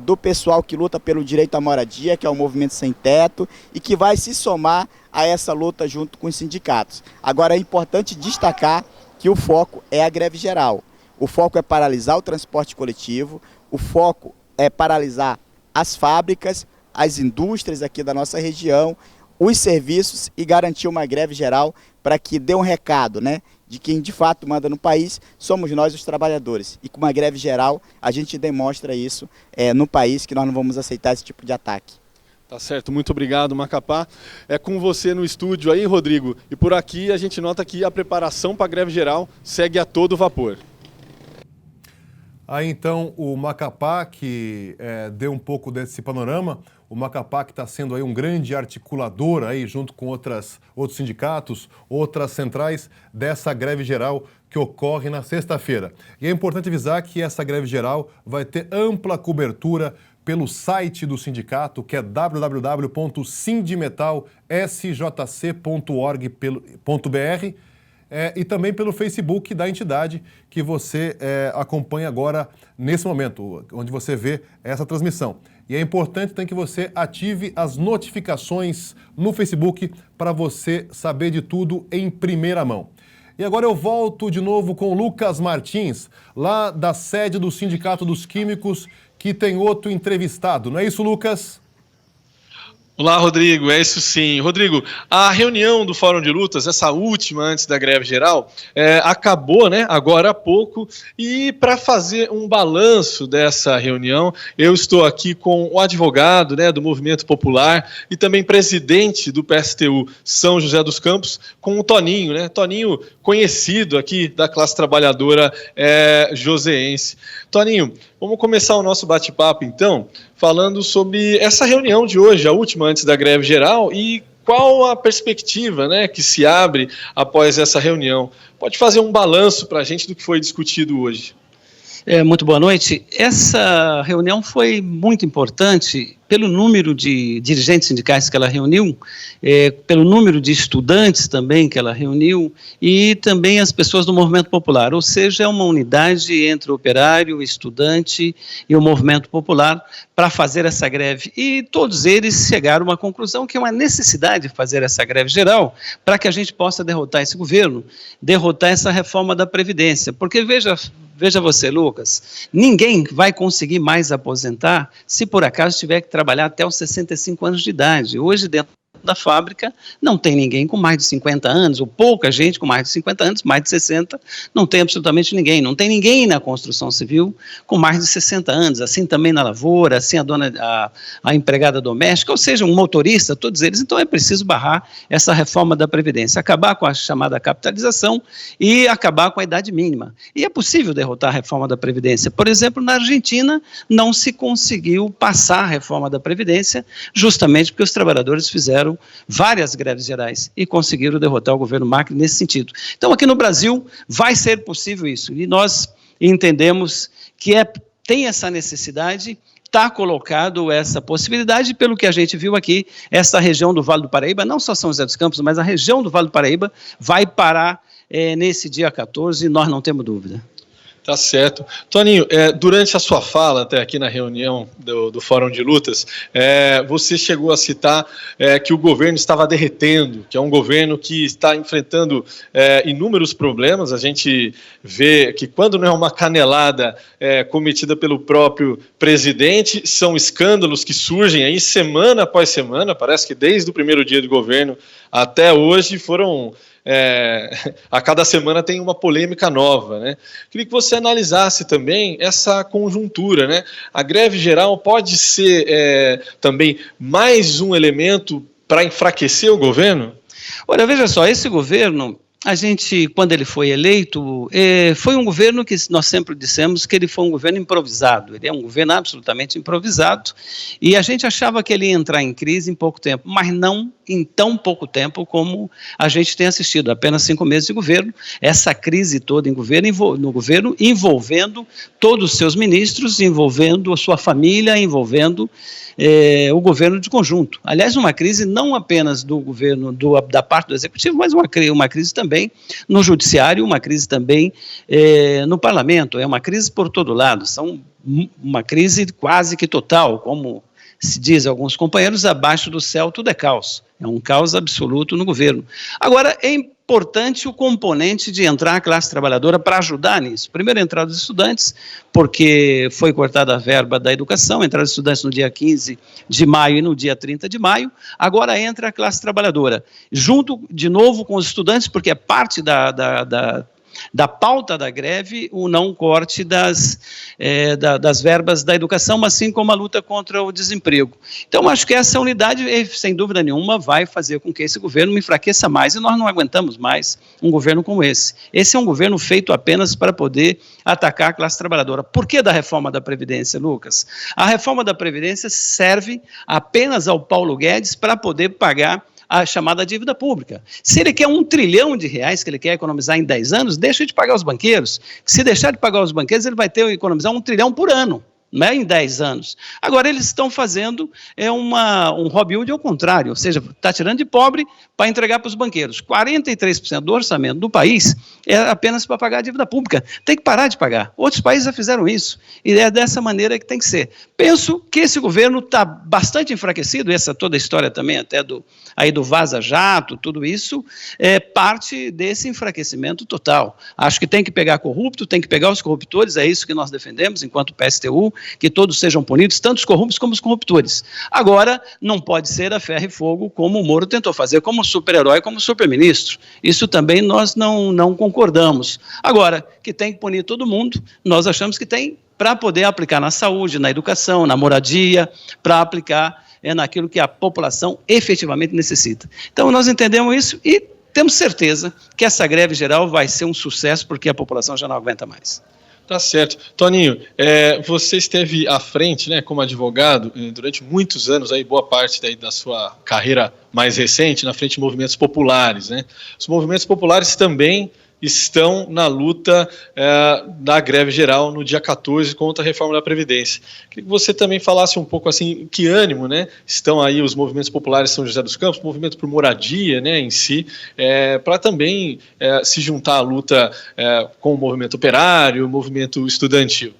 do pessoal que luta pelo direito à moradia, que é o Movimento Sem Teto, e que vai se somar a essa luta junto com os sindicatos. Agora é importante destacar que o foco é a greve geral. O foco é paralisar o transporte coletivo, o foco é paralisar as fábricas, as indústrias aqui da nossa região, os serviços, e garantir uma greve geral para que dê um recado, né, de quem de fato manda no país, somos nós os trabalhadores. E com uma greve geral a gente demonstra isso no país, que nós não vamos aceitar esse tipo de ataque. Tá certo, muito obrigado, Macapá. É com você no estúdio aí, Rodrigo, e por aqui a gente nota que a preparação para a greve geral segue a todo vapor. Aí então o Macapá, que deu um pouco desse panorama, o Macapá que está sendo aí um grande articulador aí junto com outros sindicatos, outras centrais dessa greve geral que ocorre na sexta-feira. E é importante avisar que essa greve geral vai ter ampla cobertura pelo site do sindicato, que é www.sindimetalsjc.org.br, e também pelo Facebook da entidade que você acompanha agora nesse momento, onde você vê essa transmissão. E é importante também que você ative as notificações no Facebook para você saber de tudo em primeira mão. E agora eu volto de novo com o Lucas Martins, lá da sede do Sindicato dos Químicos, que tem outro entrevistado. Não é isso, Lucas? Olá, Rodrigo, é isso sim. Rodrigo, a reunião do Fórum de Lutas, essa última antes da greve geral, acabou, né, agora há pouco, e para fazer um balanço dessa reunião, eu estou aqui com o advogado, né, do Movimento Popular e também presidente do PSTU São José dos Campos, com o Toninho, né, Toninho conhecido aqui da classe trabalhadora joseense. Toninho, vamos começar o nosso bate-papo então, falando sobre essa reunião de hoje, a última antes da greve geral, e qual a perspectiva, né, que se abre após essa reunião. Pode fazer um balanço para a gente do que foi discutido hoje. Muito boa noite. Essa reunião foi muito importante pelo número de dirigentes sindicais que ela reuniu, pelo número de estudantes também que ela reuniu, e também as pessoas do movimento popular, ou seja, é uma unidade entre o operário, o estudante e o movimento popular para fazer essa greve. E todos eles chegaram a uma conclusão que é uma necessidade de fazer essa greve geral para que a gente possa derrotar esse governo, derrotar essa reforma da Previdência, porque veja você, Lucas, ninguém vai conseguir mais aposentar se por acaso tiver que trabalhar até os 65 anos de idade. Hoje, dentro da fábrica, não tem ninguém com mais de 50 anos, ou pouca gente com mais de 50 anos, mais de 60, não tem absolutamente ninguém. Não tem ninguém na construção civil com mais de 60 anos, assim também na lavoura, assim a empregada doméstica, ou seja, um motorista, todos eles. Então é preciso barrar essa reforma da Previdência, acabar com a chamada capitalização e acabar com a idade mínima. E é possível derrotar a reforma da Previdência. Por exemplo, na Argentina não se conseguiu passar a reforma da Previdência, justamente porque os trabalhadores fizeram várias greves gerais e conseguiram derrotar o governo Macri nesse sentido. Então, aqui no Brasil, vai ser possível isso, e nós entendemos que tem essa necessidade, está colocado essa possibilidade, pelo que a gente viu aqui, essa região do Vale do Paraíba, não só São José dos Campos, mas a região do Vale do Paraíba vai parar nesse dia 14, nós não temos dúvida. Tá certo. Toninho, durante a sua fala, até aqui na reunião do Fórum de Lutas, você chegou a citar que o governo estava derretendo, que é um governo que está enfrentando inúmeros problemas. A gente vê que quando não é uma canelada cometida pelo próprio presidente, são escândalos que surgem aí semana após semana, parece que desde o primeiro dia do governo até hoje foram... a cada semana tem uma polêmica nova, né? Queria que você você analisasse também essa conjuntura, né? A greve geral pode ser também mais um elemento para enfraquecer o governo? Olha, veja só, esse governo, a gente, quando ele foi eleito, foi um governo que nós sempre dissemos que ele foi um governo improvisado, ele é um governo absolutamente improvisado, e a gente achava que ele ia entrar em crise em pouco tempo, mas não em tão pouco tempo como a gente tem assistido, apenas 5 meses de governo, essa crise toda no governo, envolvendo todos os seus ministros, envolvendo a sua família, envolvendo o governo de conjunto. Aliás, uma crise não apenas do governo, da parte do executivo, mas uma crise também no judiciário, uma crise também no parlamento, é uma crise por todo lado, uma crise quase que total, como se diz alguns companheiros, abaixo do céu tudo é caos, é um caos absoluto no governo. Agora, é importante o componente de entrar a classe trabalhadora para ajudar nisso. Primeiro, entrar os estudantes, porque foi cortada a verba da educação, entraram os estudantes no dia 15 de maio e no dia 30 de maio, agora entra a classe trabalhadora, junto de novo com os estudantes, porque é parte da pauta da greve, o não corte das verbas da educação, assim como a luta contra o desemprego. Então, acho que essa unidade, sem dúvida nenhuma, vai fazer com que esse governo enfraqueça mais, e nós não aguentamos mais um governo como esse. Esse é um governo feito apenas para poder atacar a classe trabalhadora. Por que da reforma da Previdência, Lucas? A reforma da Previdência serve apenas ao Paulo Guedes para poder pagar a chamada dívida pública. Se ele quer R$1 trilhão que ele quer economizar em 10 anos, deixa de pagar os banqueiros. Se deixar de pagar os banqueiros, ele vai ter que economizar R$1 trilhão por ano, né, em 10 anos. Agora, eles estão fazendo um Robin Hood ao contrário, ou seja, está tirando de pobre para entregar para os banqueiros. 43% do orçamento do país é apenas para pagar a dívida pública. Tem que parar de pagar. Outros países já fizeram isso, e é dessa maneira que tem que ser. Penso que esse governo está bastante enfraquecido, essa toda a história também até do Vaza Jato, tudo isso é parte desse enfraquecimento total. Acho que tem que pegar corrupto, tem que pegar os corruptores, é isso que nós defendemos enquanto PSTU, que todos sejam punidos, tanto os corruptos como os corruptores. Agora, não pode ser a ferro e fogo, como o Moro tentou fazer, como super-herói, como super-ministro. Isso também nós não concordamos. Agora, que tem que punir todo mundo, nós achamos que tem, para poder aplicar na saúde, na educação, na moradia, para aplicar naquilo que a população efetivamente necessita. Então, nós entendemos isso e temos certeza que essa greve geral vai ser um sucesso, porque a população já não aguenta mais. Tá certo. Toninho, você esteve à frente, né, como advogado, durante muitos anos, aí, boa parte da sua carreira mais recente, na frente de movimentos populares, né? Os movimentos populares também estão na luta da greve geral no dia 14 contra a reforma da Previdência. Queria que você também falasse um pouco assim, que ânimo, né, estão aí os movimentos populares de São José dos Campos, movimento por moradia, né, em si, para também se juntar à luta com o movimento operário, o movimento estudantil.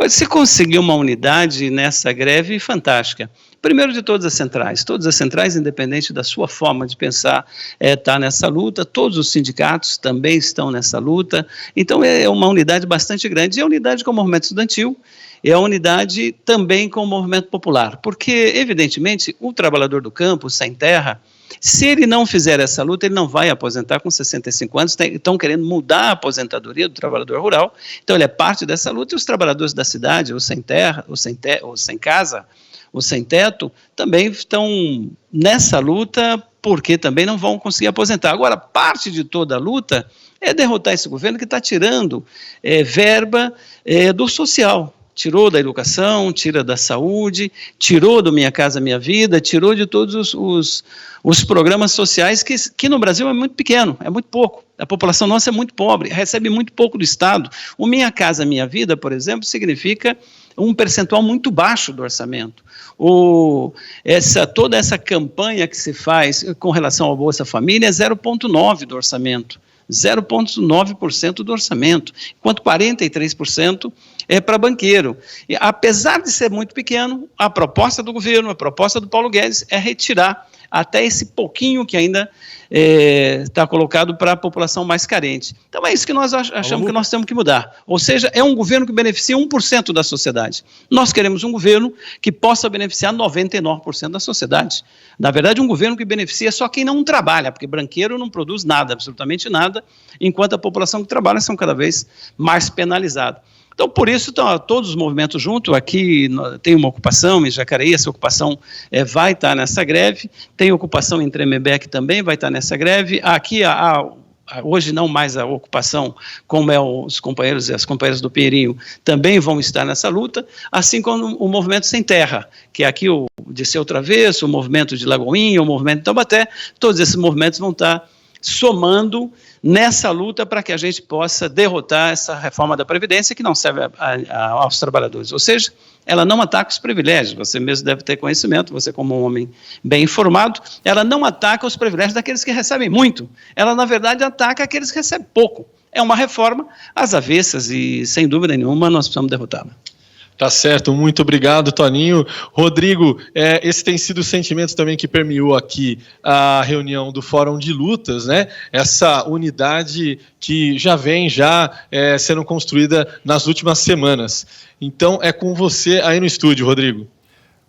Se conseguiu uma unidade nessa greve fantástica. Primeiro de todas as centrais, independente da sua forma de pensar, está nessa luta, todos os sindicatos também estão nessa luta, então é uma unidade bastante grande, e a unidade com o movimento estudantil, é a unidade também com o movimento popular, porque, evidentemente, o trabalhador do campo, sem terra, se ele não fizer essa luta, ele não vai aposentar com 65 anos, estão querendo mudar a aposentadoria do trabalhador rural, então ele é parte dessa luta, e os trabalhadores da cidade, ou sem terra, ou sem casa, ou sem teto, também estão nessa luta, porque também não vão conseguir aposentar. Agora, parte de toda a luta é derrotar esse governo que está tirando verba do social. Tirou da educação, tira da saúde, tirou do Minha Casa Minha Vida, tirou de todos os programas sociais que no Brasil é muito pequeno, é muito pouco. A população nossa é muito pobre, recebe muito pouco do Estado. O Minha Casa Minha Vida, por exemplo, significa um percentual muito baixo do orçamento. Toda essa campanha que se faz com relação ao Bolsa Família é 0,9% do orçamento. 0,9% do orçamento, enquanto 43% é para banqueiro. E, apesar de ser muito pequeno, a proposta do governo, a proposta do Paulo Guedes é retirar até esse pouquinho que ainda está colocado para a população mais carente. Então é isso que nós achamos que nós temos que mudar. Ou seja, é um governo que beneficia 1% da sociedade. Nós queremos um governo que possa beneficiar 99% da sociedade. Na verdade, um governo que beneficia só quem não trabalha, porque banqueiro não produz nada, absolutamente nada, enquanto a população que trabalha são cada vez mais penalizados. Então, por isso, estão todos os movimentos juntos. Aqui tem uma ocupação em Jacareí, essa ocupação vai estar nessa greve. Tem ocupação em Tremembé, que também vai estar nessa greve. Aqui, hoje não mais a ocupação, como os companheiros e as companheiras do Pinheirinho, também vão estar nessa luta, assim como o movimento Sem Terra, que é aqui o Dirceu Travesso, o movimento de Lagoinha, o movimento de Taubaté. Todos esses movimentos vão estar somando nessa luta para que a gente possa derrotar essa reforma da Previdência que não serve aos trabalhadores. Ou seja, ela não ataca os privilégios, você mesmo deve ter conhecimento, você como um homem bem informado, ela não ataca os privilégios daqueles que recebem muito, ela na verdade ataca aqueles que recebem pouco. É uma reforma às avessas e, sem dúvida nenhuma, nós precisamos derrotá-la. Tá certo, muito obrigado, Toninho. Rodrigo, esse tem sido o sentimento também que permeou aqui a reunião do Fórum de Lutas, né? Essa unidade que já vem sendo construída nas últimas semanas. Então, é com você aí no estúdio, Rodrigo.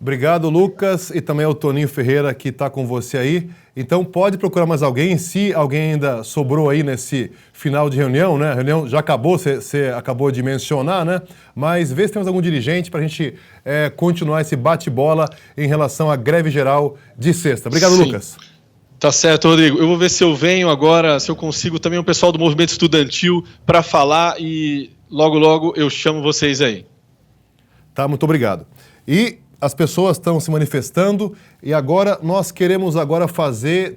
Obrigado, Lucas, e também ao Toninho Ferreira, que está com você aí. Então, pode procurar mais alguém, se alguém ainda sobrou aí nesse final de reunião, né? A reunião já acabou, você acabou de mencionar, né? Mas vê se temos algum dirigente para a gente continuar esse bate-bola em relação à greve geral de sexta. Obrigado, sim, Lucas. Tá certo, Rodrigo. Eu vou ver se eu venho agora, se eu consigo também o pessoal do movimento estudantil para falar e logo eu chamo vocês aí. Tá, muito obrigado. E as pessoas estão se manifestando e agora nós queremos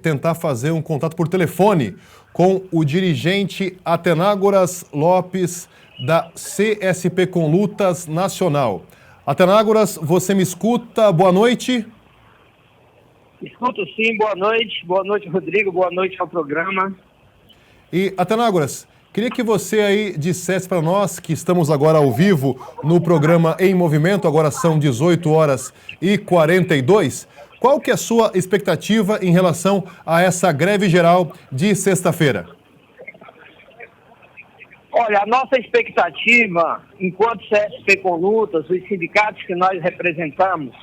tentar fazer um contato por telefone com o dirigente Atenágoras Lopes da CSP com Lutas Nacional. Atenágoras, você me escuta? Boa noite. Escuto sim, boa noite Rodrigo, boa noite ao programa. E Atenágoras, queria que você aí dissesse para nós, que estamos agora ao vivo no programa Em Movimento, agora são 18h42, qual que é a sua expectativa em relação a essa greve geral de sexta-feira? Olha, a nossa expectativa, enquanto CSP com Lutas, os sindicatos que nós representamos,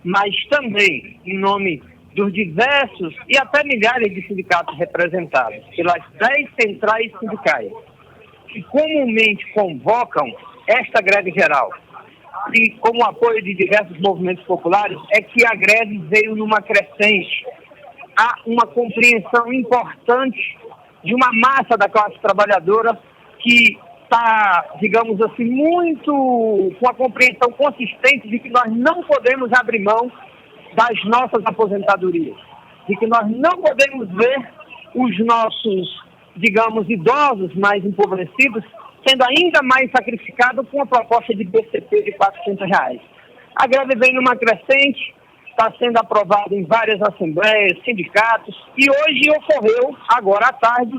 mas também em nome dos diversos e até milhares de sindicatos representados pelas 10 centrais sindicais, que comumente convocam esta greve geral, e como apoio de diversos movimentos populares, é que a greve veio numa crescente. Há uma compreensão importante de uma massa da classe trabalhadora que está, digamos assim, muito com a compreensão consistente de que nós não podemos abrir mão das nossas aposentadorias, de que nós não podemos ver os nossos, digamos, idosos mais empobrecidos sendo ainda mais sacrificados com a proposta de BCP de R$400. A greve vem numa crescente, está sendo aprovada em várias assembleias, sindicatos, e hoje ocorreu, agora à tarde,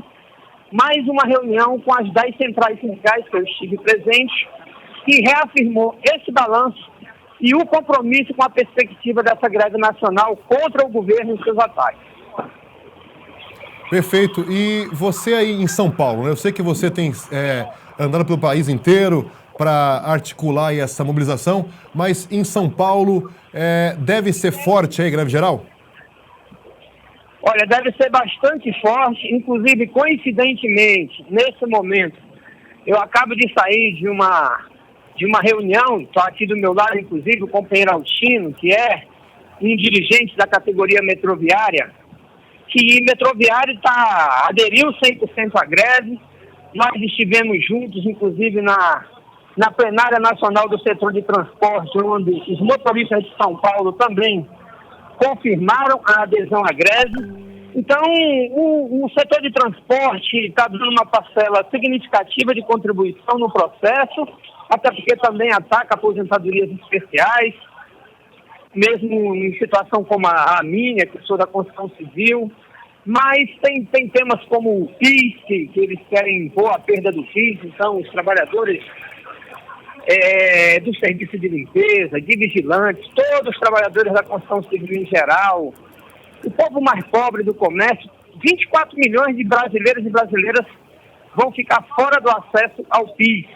mais uma reunião com as 10 centrais sindicais que eu estive presente, que reafirmou esse balanço e o compromisso com a perspectiva dessa greve nacional contra o governo e seus ataques. Perfeito. E você aí em São Paulo, né? Eu sei que você tem andado pelo país inteiro para articular aí essa mobilização, mas em São Paulo deve ser forte aí a greve geral? Olha, deve ser bastante forte, inclusive, coincidentemente, nesse momento, eu acabo de sair de uma reunião, está aqui do meu lado, inclusive, o companheiro Altino, que é um dirigente da categoria metroviária, que metroviário aderiu 100% à greve. Nós estivemos juntos, inclusive, na plenária nacional do setor de transporte, onde os motoristas de São Paulo também confirmaram a adesão à greve. Então, o setor de transporte está dando uma parcela significativa de contribuição no processo, até porque também ataca aposentadorias especiais, mesmo em situação como a minha, que sou da construção civil. Mas tem temas como o PIS, que eles querem impor a perda do PIS, então os trabalhadores do serviço de limpeza, de vigilantes, todos os trabalhadores da construção civil em geral, o povo mais pobre do comércio, 24 milhões de brasileiros e brasileiras vão ficar fora do acesso ao PIS.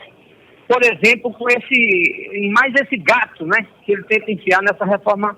Por exemplo, com mais esse gato, né, que ele tenta enfiar nessa reforma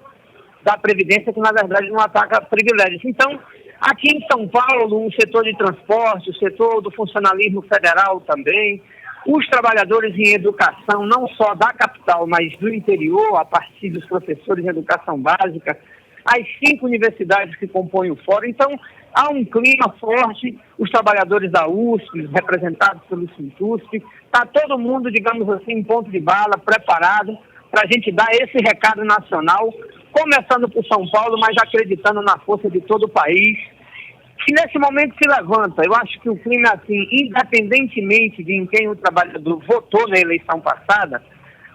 da Previdência, que na verdade não ataca privilégios. Então, aqui em São Paulo, o setor de transporte, o setor do funcionalismo federal também, os trabalhadores em educação, não só da capital, mas do interior, a partir dos professores de educação básica, as 5 universidades que compõem o fórum. Então, há um clima forte, os trabalhadores da USP, representados pelo Sintusp, está todo mundo, digamos assim, em ponto de bala, preparado para a gente dar esse recado nacional, começando por São Paulo, mas acreditando na força de todo o país, que nesse momento se levanta. Eu acho que o clima, assim, independentemente de em quem o trabalhador votou na eleição passada,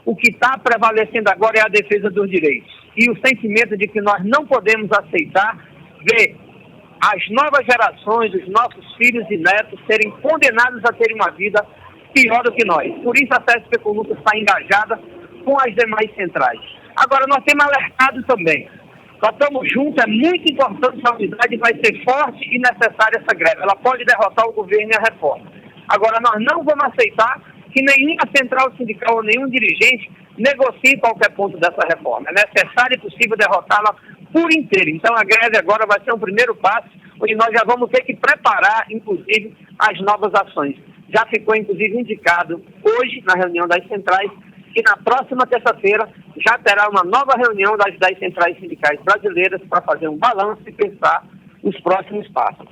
o que está prevalecendo agora é a defesa dos direitos. E o sentimento de que nós não podemos aceitar ver as novas gerações, os nossos filhos e netos serem condenados a terem uma vida pior do que nós. Por isso a CESP Econúmica está engajada com as demais centrais. Agora, nós temos alertado também. Nós estamos juntos, é muito importante essa unidade, vai ser forte e necessária essa greve. Ela pode derrotar o governo e a reforma. Agora, nós não vamos aceitar que nenhuma central sindical ou nenhum dirigente negocie qualquer ponto dessa reforma. É necessário e possível derrotá-la por inteiro. Então, a greve agora vai ser um primeiro passo, onde nós já vamos ter que preparar, inclusive, as novas ações. Já ficou, inclusive, indicado hoje, na reunião das centrais, que na próxima terça-feira já terá uma nova reunião das 10 centrais sindicais brasileiras para fazer um balanço e pensar os próximos passos.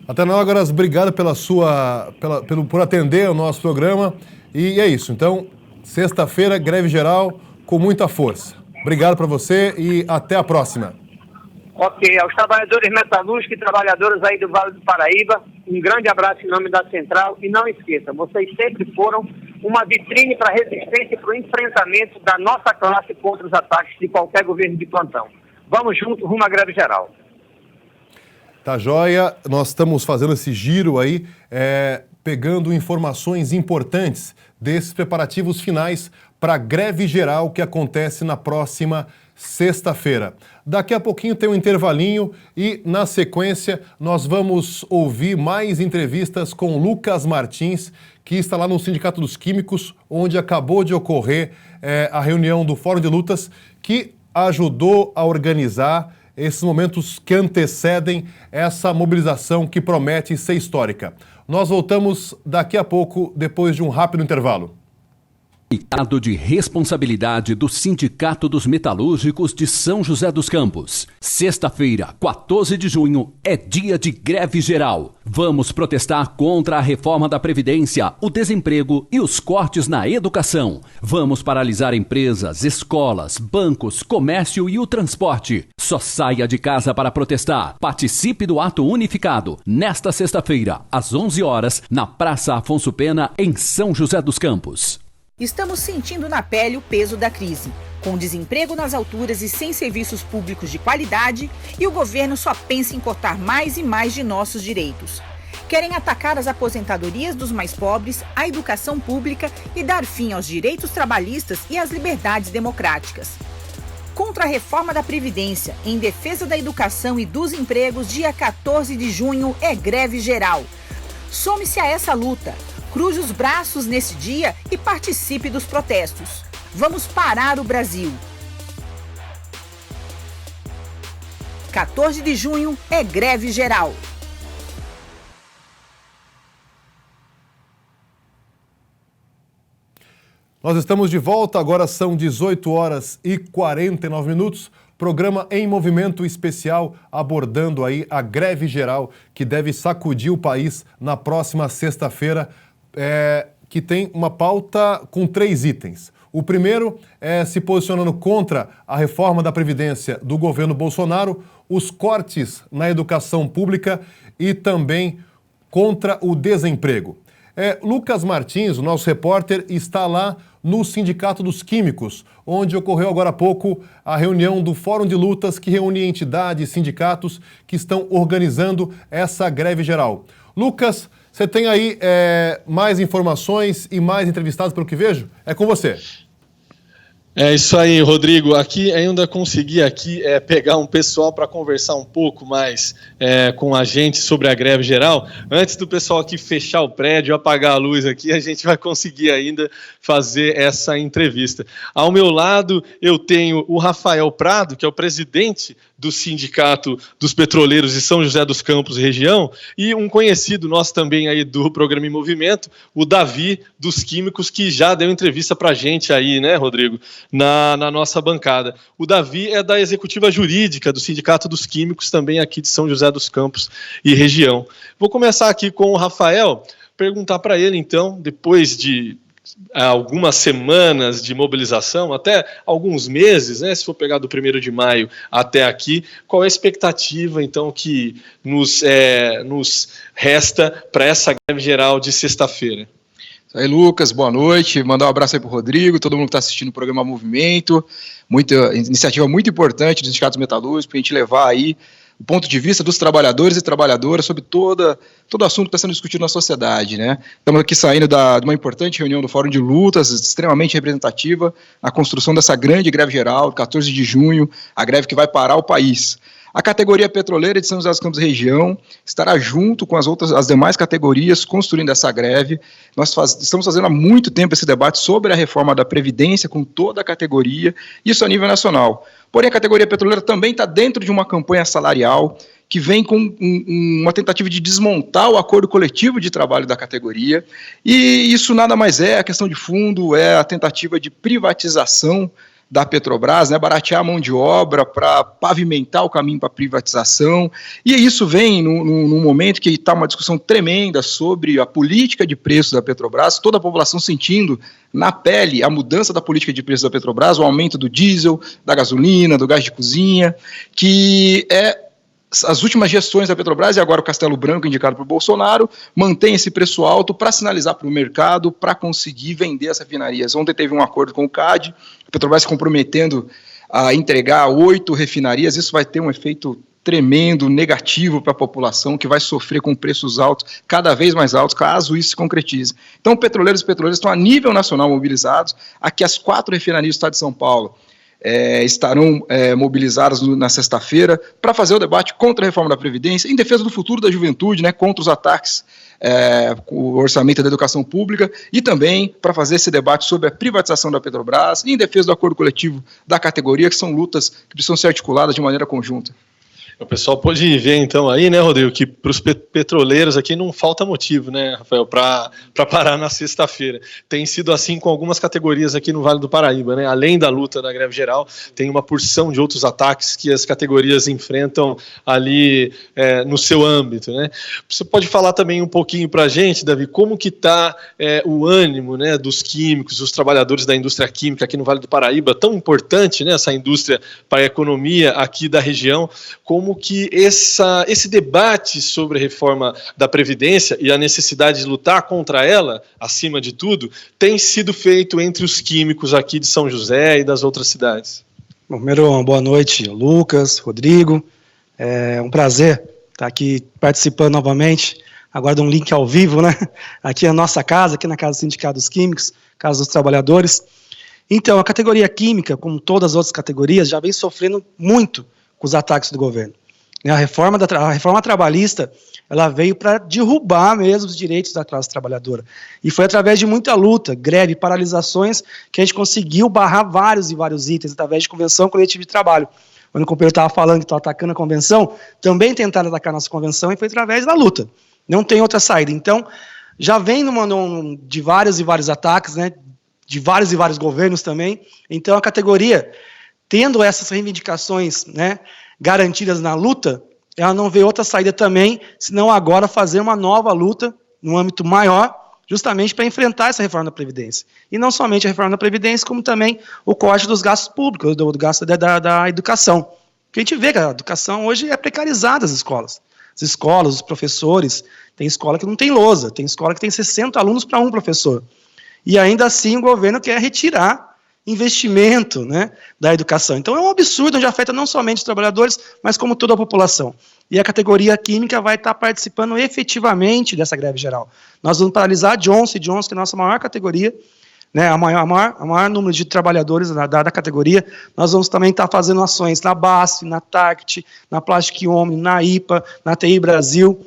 Atenágoras, obrigado por atender o nosso programa. E é isso. Então, sexta-feira, greve geral com muita força. Obrigado para você e até a próxima. Ok, aos trabalhadores metalúrgicos e trabalhadoras aí do Vale do Paraíba, um grande abraço em nome da Central. E não esqueça, vocês sempre foram uma vitrine para a resistência e para o enfrentamento da nossa classe contra os ataques de qualquer governo de plantão. Vamos juntos rumo à greve geral. Tá joia, nós estamos fazendo esse giro aí, pegando informações importantes desses preparativos finais para a greve geral que acontece na próxima sexta-feira. Daqui a pouquinho tem um intervalinho e, na sequência, nós vamos ouvir mais entrevistas com Lucas Martins, que está lá no Sindicato dos Químicos, onde acabou de ocorrer a reunião do Fórum de Lutas, que ajudou a organizar esses momentos que antecedem essa mobilização que promete ser histórica. Nós voltamos daqui a pouco, depois de um rápido intervalo. Comunicado de responsabilidade do Sindicato dos Metalúrgicos de São José dos Campos. Sexta-feira, 14 de junho, é dia de greve geral. Vamos protestar contra a reforma da Previdência, o desemprego e os cortes na educação. Vamos paralisar empresas, escolas, bancos, comércio e o transporte. Só saia de casa para protestar. Participe do ato unificado, nesta sexta-feira, às 11 horas, na Praça Afonso Pena, em São José dos Campos. Estamos sentindo na pele o peso da crise. Com desemprego nas alturas e sem serviços públicos de qualidade, e o governo só pensa em cortar mais e mais de nossos direitos. Querem atacar as aposentadorias dos mais pobres, a educação pública e dar fim aos direitos trabalhistas e às liberdades democráticas. Contra a reforma da Previdência, em defesa da educação e dos empregos, dia 14 de junho é greve geral. Some-se a essa luta. Cruze os braços nesse dia e participe dos protestos. Vamos parar o Brasil. 14 de junho é greve geral. Nós estamos de volta, agora são 18 horas e 49 minutos. Programa Em Movimento especial abordando aí a greve geral que deve sacudir o país na próxima sexta-feira. Que tem uma pauta com 3 itens. O primeiro é se posicionando contra a reforma da Previdência do governo Bolsonaro, os cortes na educação pública e também contra o desemprego. Lucas Martins, o nosso repórter, está lá no Sindicato dos Químicos, onde ocorreu agora há pouco a reunião do Fórum de Lutas, que reúne entidades e sindicatos que estão organizando essa greve geral. Lucas, você tem aí mais informações e mais entrevistados, pelo que vejo? É com você. É isso aí, Rodrigo. Aqui ainda consegui pegar um pessoal para conversar um pouco mais com a gente sobre a greve geral. Antes do pessoal aqui fechar o prédio, apagar a luz aqui, a gente vai conseguir ainda fazer essa entrevista. Ao meu lado, eu tenho o Rafael Prado, que é o presidente do Sindicato dos Petroleiros de São José dos Campos e região, e um conhecido nosso também aí do Programa em Movimento, o Davi dos Químicos, que já deu entrevista para a gente aí, né, Rodrigo, na nossa bancada. O Davi é da executiva jurídica do Sindicato dos Químicos, também aqui de São José dos Campos e região. Vou começar aqui com o Rafael, perguntar para ele, então, depois de algumas semanas de mobilização, até alguns meses, né, se for pegar do 1º de maio até aqui, qual é a expectativa, então, que nos resta para essa greve geral de sexta-feira? Aí, Lucas, boa noite. Mandar um abraço aí para o Rodrigo, todo mundo que está assistindo o programa Movimento. Iniciativa muito importante dos sindicatos metalúrgicos, para a gente levar aí o ponto de vista dos trabalhadores e trabalhadoras sobre todo assunto que está sendo discutido na sociedade, né? Estamos aqui saindo de uma importante reunião do Fórum de Lutas, extremamente representativa, na construção dessa grande greve geral, 14 de junho, a greve que vai parar o país. A categoria petroleira de São José dos Campos e região estará junto com as demais categorias construindo essa greve. Nós estamos fazendo há muito tempo esse debate sobre a reforma da Previdência com toda a categoria, isso a nível nacional. Porém, a categoria petroleira também está dentro de uma campanha salarial que vem com uma tentativa de desmontar o acordo coletivo de trabalho da categoria, e isso nada mais é a questão de fundo, é a tentativa de privatização da Petrobras, né, baratear a mão de obra para pavimentar o caminho para a privatização, e isso vem num momento que está uma discussão tremenda sobre a política de preço da Petrobras, toda a população sentindo na pele a mudança da política de preço da Petrobras, o aumento do diesel, da gasolina, do gás de cozinha, que as últimas gestões da Petrobras, e agora o Castelo Branco, indicado por Bolsonaro, mantém esse preço alto para sinalizar para o mercado, para conseguir vender as refinarias. Ontem teve um acordo com o CAD, a Petrobras se comprometendo a entregar 8 refinarias, isso vai ter um efeito tremendo, negativo para a população, que vai sofrer com preços altos, cada vez mais altos, caso isso se concretize. Então, petroleiros e petroleiras estão a nível nacional mobilizados, aqui as 4 refinarias do estado de São Paulo, estarão mobilizadas na sexta-feira para fazer o debate contra a reforma da Previdência, em defesa do futuro da juventude, né, contra os ataques com o orçamento da educação pública, e também para fazer esse debate sobre a privatização da Petrobras, e em defesa do acordo coletivo da categoria, que são lutas que precisam ser articuladas de maneira conjunta. O pessoal pode ver, então, aí, né, Rodrigo, que para os petroleiros aqui não falta motivo, né, Rafael, para parar na sexta-feira. Tem sido assim com algumas categorias aqui no Vale do Paraíba, né? Além da luta da greve geral, tem uma porção de outros ataques que as categorias enfrentam ali no seu âmbito, né? Você pode falar também um pouquinho para a gente, Davi, como que está o ânimo, né, dos químicos, dos trabalhadores da indústria química aqui no Vale do Paraíba, tão importante, né, essa indústria para a economia aqui da região, como que esse debate sobre a reforma da Previdência e a necessidade de lutar contra ela, acima de tudo, tem sido feito entre os químicos aqui de São José e das outras cidades? Bom, primeiro, boa noite, Lucas, Rodrigo. É um prazer estar aqui participando novamente, agora de um link ao vivo, né? Aqui é a nossa casa, aqui na Casa do Sindicato dos Químicos, Casa dos Trabalhadores. Então, a categoria química, como todas as outras categorias, já vem sofrendo muito com os ataques do governo. A reforma trabalhista, ela veio para derrubar mesmo os direitos da classe trabalhadora. E foi através de muita luta, greve, paralisações, que a gente conseguiu barrar vários e vários itens, através de convenção coletiva de trabalho. Quando o companheiro estava falando que estava atacando a convenção, também tentaram atacar a nossa convenção, e foi através da luta. Não tem outra saída. Então, já vem de vários e vários ataques, né, de vários e vários governos também. Então, a categoria, tendo essas reivindicações, né, garantidas na luta, ela não vê outra saída também, senão agora fazer uma nova luta, num âmbito maior, justamente para enfrentar essa reforma da Previdência. E não somente a reforma da Previdência, como também o corte dos gastos públicos, do gasto da educação. Porque a gente vê que a educação hoje é precarizada, as escolas. As escolas, os professores, tem escola que não tem lousa, tem escola que tem 60 alunos para um professor. E ainda assim o governo quer retirar investimento, né, da educação. Então é um absurdo, onde afeta não somente os trabalhadores, mas como toda a população. E a categoria química vai estar participando efetivamente dessa greve geral. Nós vamos paralisar a Johnson & Johnson, que é a nossa maior categoria, né, a maior número de trabalhadores da categoria, nós vamos também estar fazendo ações na BASF, na TACT, na Plastic Omni, na IPA, na TI Brasil,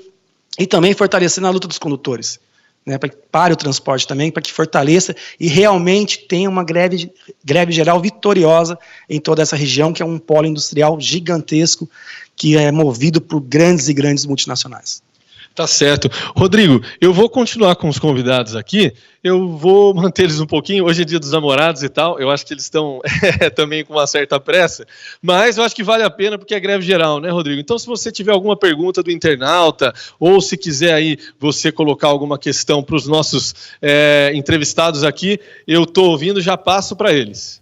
e também fortalecendo a luta dos condutores, né, para o transporte também, para que fortaleça e realmente tenha uma greve geral vitoriosa em toda essa região, que é um polo industrial gigantesco, que é movido por grandes e grandes multinacionais. Tá certo. Rodrigo, eu vou continuar com os convidados aqui, eu vou manter eles um pouquinho, hoje é dia dos namorados e tal, eu acho que eles estão também com uma certa pressa, mas eu acho que vale a pena porque é greve geral, né, Rodrigo? Então, se você tiver alguma pergunta do internauta, ou se quiser aí você colocar alguma questão para os nossos entrevistados aqui, eu estou ouvindo, já passo para eles.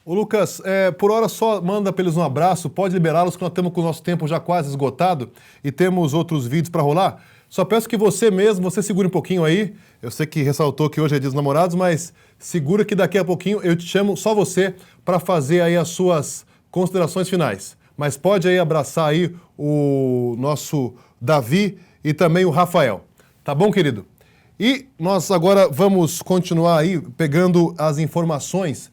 Ô Lucas, por hora só manda para eles um abraço, pode liberá-los que nós estamos com o nosso tempo já quase esgotado e temos outros vídeos para rolar. Só peço que você segure um pouquinho aí, eu sei que ressaltou que hoje é dia dos namorados, mas segura que daqui a pouquinho eu te chamo só você para fazer aí as suas considerações finais. Mas pode aí abraçar aí o nosso Davi e também o Rafael. Tá bom, querido? E nós agora vamos continuar aí pegando as informações.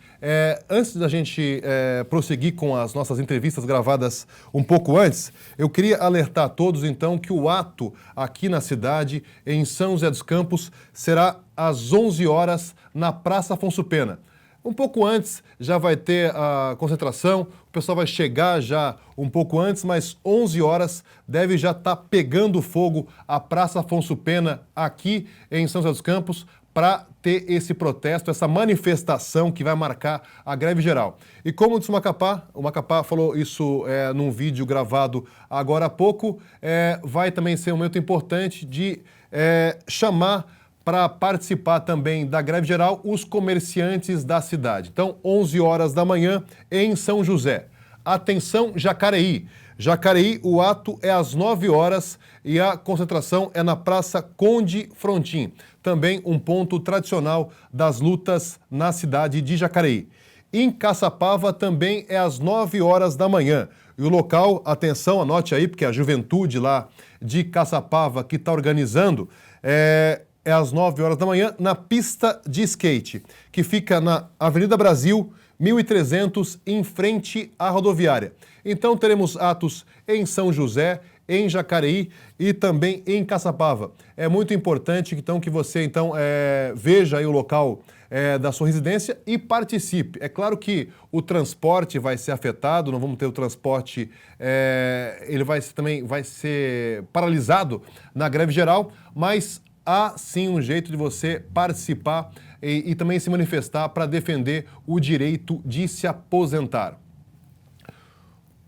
Antes da gente prosseguir com as nossas entrevistas gravadas um pouco antes, eu queria alertar a todos, então, que o ato aqui na cidade, em São José dos Campos, será às 11 horas na Praça Afonso Pena. Um pouco antes já vai ter a concentração, o pessoal vai chegar já um pouco antes, mas 11 horas deve já estar pegando fogo a Praça Afonso Pena aqui em São José dos Campos, para ter esse protesto, essa manifestação que vai marcar a greve geral. E como disse o Macapá falou isso num vídeo gravado agora há pouco, vai também ser um momento importante de chamar para participar também da greve geral os comerciantes da cidade. Então, 11 horas da manhã em São José. Atenção, Jacareí. Jacareí, o ato é às 9 horas e a concentração é na Praça Conde Frontin, também um ponto tradicional das lutas na cidade de Jacareí. Em Caçapava também é às 9 horas da manhã. E o local, atenção, anote aí, porque a juventude lá de Caçapava que está organizando, é às 9 horas da manhã na pista de skate, que fica na Avenida Brasil, 1300, em frente à rodoviária. Então teremos atos em São José, em Jacareí e também em Caçapava. É muito importante então que você veja aí o local da sua residência e participe. É claro que o transporte vai ser afetado, não vamos ter o transporte, ele vai ser paralisado na greve geral, mas há sim um jeito de você participar e também se manifestar para defender o direito de se aposentar.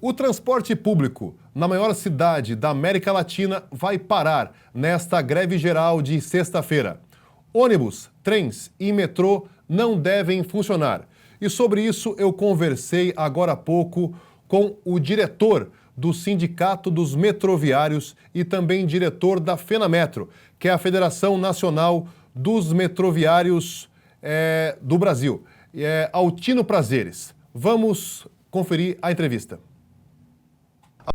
O transporte público na maior cidade da América Latina vai parar nesta greve geral de sexta-feira. Ônibus, trens e metrô não devem funcionar. E sobre isso eu conversei agora há pouco com o diretor do Sindicato dos Metroviários e também diretor da FenaMetro, que é a Federação Nacional dos Metroviários do Brasil. Altino Prazeres. Vamos conferir a entrevista.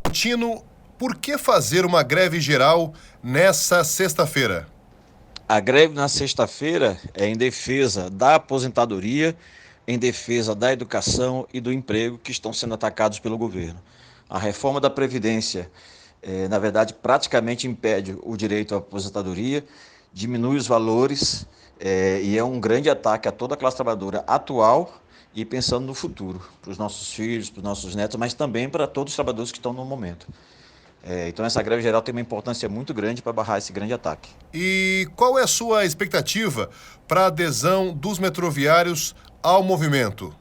Altino, por que fazer uma greve geral nessa sexta-feira? A greve na sexta-feira é em defesa da aposentadoria, em defesa da educação e do emprego que estão sendo atacados pelo governo. A reforma da Previdência, na verdade, praticamente impede o direito à aposentadoria, diminui os valores e é um grande ataque a toda a classe trabalhadora atual e pensando no futuro, para os nossos filhos, para os nossos netos, mas também para todos os trabalhadores que estão no momento. Então essa greve geral tem uma importância muito grande para barrar esse grande ataque. E qual é a sua expectativa para a adesão dos metroviários ao movimento?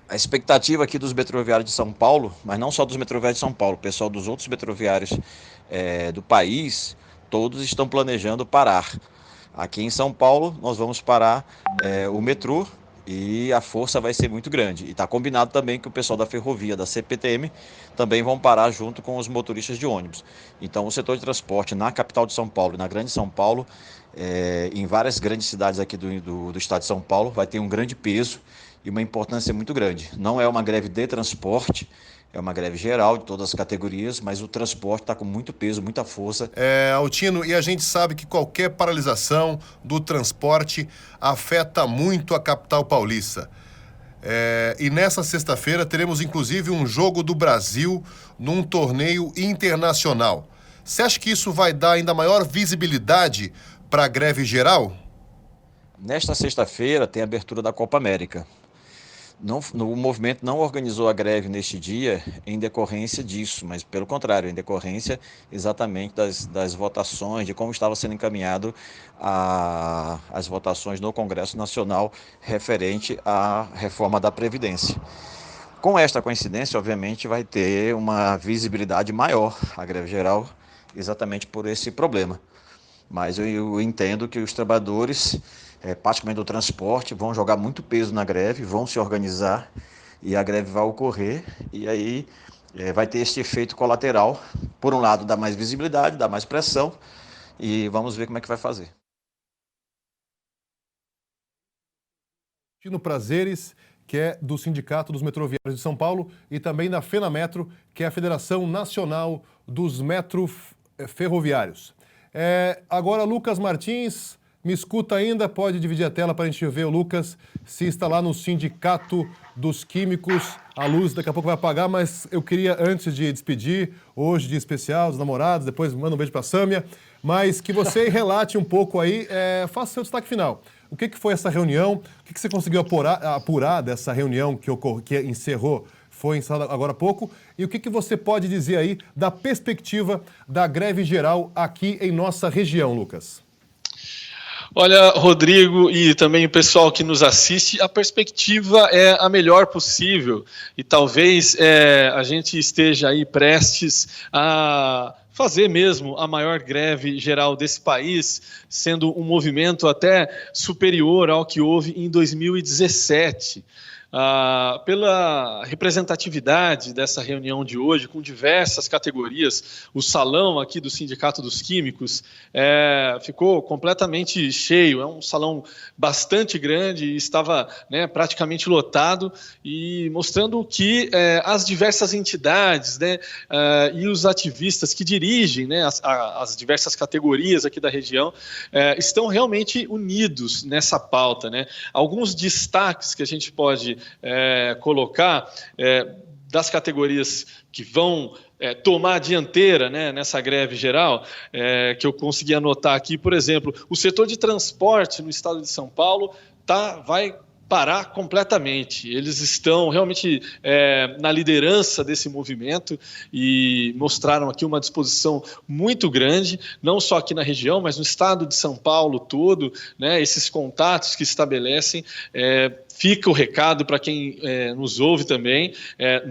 A expectativa aqui dos metroviários de São Paulo, mas não só dos metroviários de São Paulo, o pessoal dos outros metroviários do país, todos estão planejando parar. Aqui em São Paulo nós vamos parar o metrô, e a força vai ser muito grande. E está combinado também que o pessoal da ferrovia, da CPTM, também vão parar junto com os motoristas de ônibus. Então o setor de transporte na capital de São Paulo e na grande São Paulo, em várias grandes cidades aqui do estado de São Paulo, vai ter um grande peso e uma importância muito grande. Não é uma greve de transporte, É uma greve geral de todas as categorias, mas o transporte está com muito peso, muita força. Altino, e a gente sabe que qualquer paralisação do transporte afeta muito a capital paulista. E nessa sexta-feira teremos inclusive um jogo do Brasil num torneio internacional. Você acha que isso vai dar ainda maior visibilidade para a greve geral? Nesta sexta-feira tem a abertura da Copa América. O movimento não organizou a greve neste dia em decorrência disso, mas pelo contrário, em decorrência exatamente das votações, de como estava sendo encaminhado as votações no Congresso Nacional referente à reforma da Previdência. Com esta coincidência, obviamente, vai ter uma visibilidade maior a greve geral, exatamente por esse problema. Mas eu entendo que os trabalhadores, particularmente do transporte, vão jogar muito peso na greve, vão se organizar e a greve vai ocorrer. E aí vai ter este efeito colateral. Por um lado, dá mais visibilidade, dá mais pressão e vamos ver como é que vai fazer. Tino Prazeres, que é do Sindicato dos Metroviários de São Paulo, e também da FENAMetro, que é a Federação Nacional dos Metroferroviários. Agora, Lucas Martins, me escuta ainda? Pode dividir a tela para a gente ver o Lucas, se está lá no Sindicato dos Químicos. A luz daqui a pouco vai apagar, mas eu queria, antes de despedir, hoje dia especial dos namorados, depois manda um beijo para a Sâmia, mas que você relate um pouco aí, faça seu destaque final. O que foi essa reunião? O que você conseguiu apurar dessa reunião que encerrou? Foi encerrada agora há pouco. E o que você pode dizer aí da perspectiva da greve geral aqui em nossa região, Lucas? Olha, Rodrigo e também o pessoal que nos assiste, a perspectiva é a melhor possível e talvez a gente esteja aí prestes a fazer mesmo a maior greve geral desse país, sendo um movimento até superior ao que houve em 2017. Pela representatividade dessa reunião de hoje, com diversas categorias, o salão aqui do Sindicato dos Químicos ficou completamente cheio, é um salão bastante grande e estava praticamente lotado, e mostrando que as diversas entidades e os ativistas que dirigem as diversas categorias aqui da região estão realmente unidos nessa pauta. Alguns destaques que a gente pode colocar das categorias que vão tomar a dianteira nessa greve geral, que eu consegui anotar aqui, por exemplo, o setor de transporte no estado de São Paulo vai parar completamente. Eles estão realmente na liderança desse movimento e mostraram aqui uma disposição muito grande, não só aqui na região, mas no estado de São Paulo todo, esses contatos que estabelecem. Fica o recado para quem nos ouve também,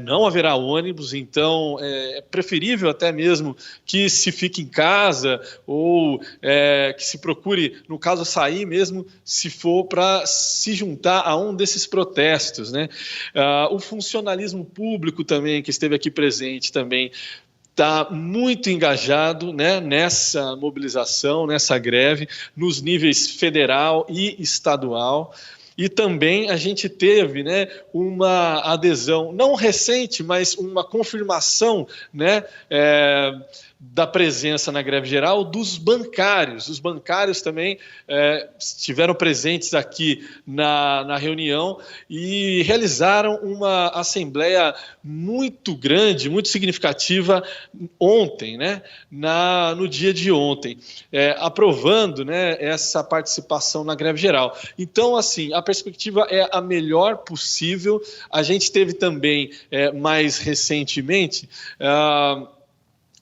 não haverá ônibus, então é preferível até mesmo que se fique em casa ou que se procure, no caso, sair mesmo, se for para se juntar a um desses protestos. O funcionalismo público também, que esteve aqui presente também, está muito engajado nessa mobilização, nessa greve, nos níveis federal e estadual. E também a gente teve uma adesão, não recente, mas uma confirmação da presença na greve geral dos bancários. Os bancários também estiveram presentes aqui na reunião e realizaram uma assembleia muito grande, muito significativa ontem, no dia de ontem, aprovando essa participação na greve geral. Então, assim, a perspectiva é a melhor possível. A gente teve também, mais recentemente,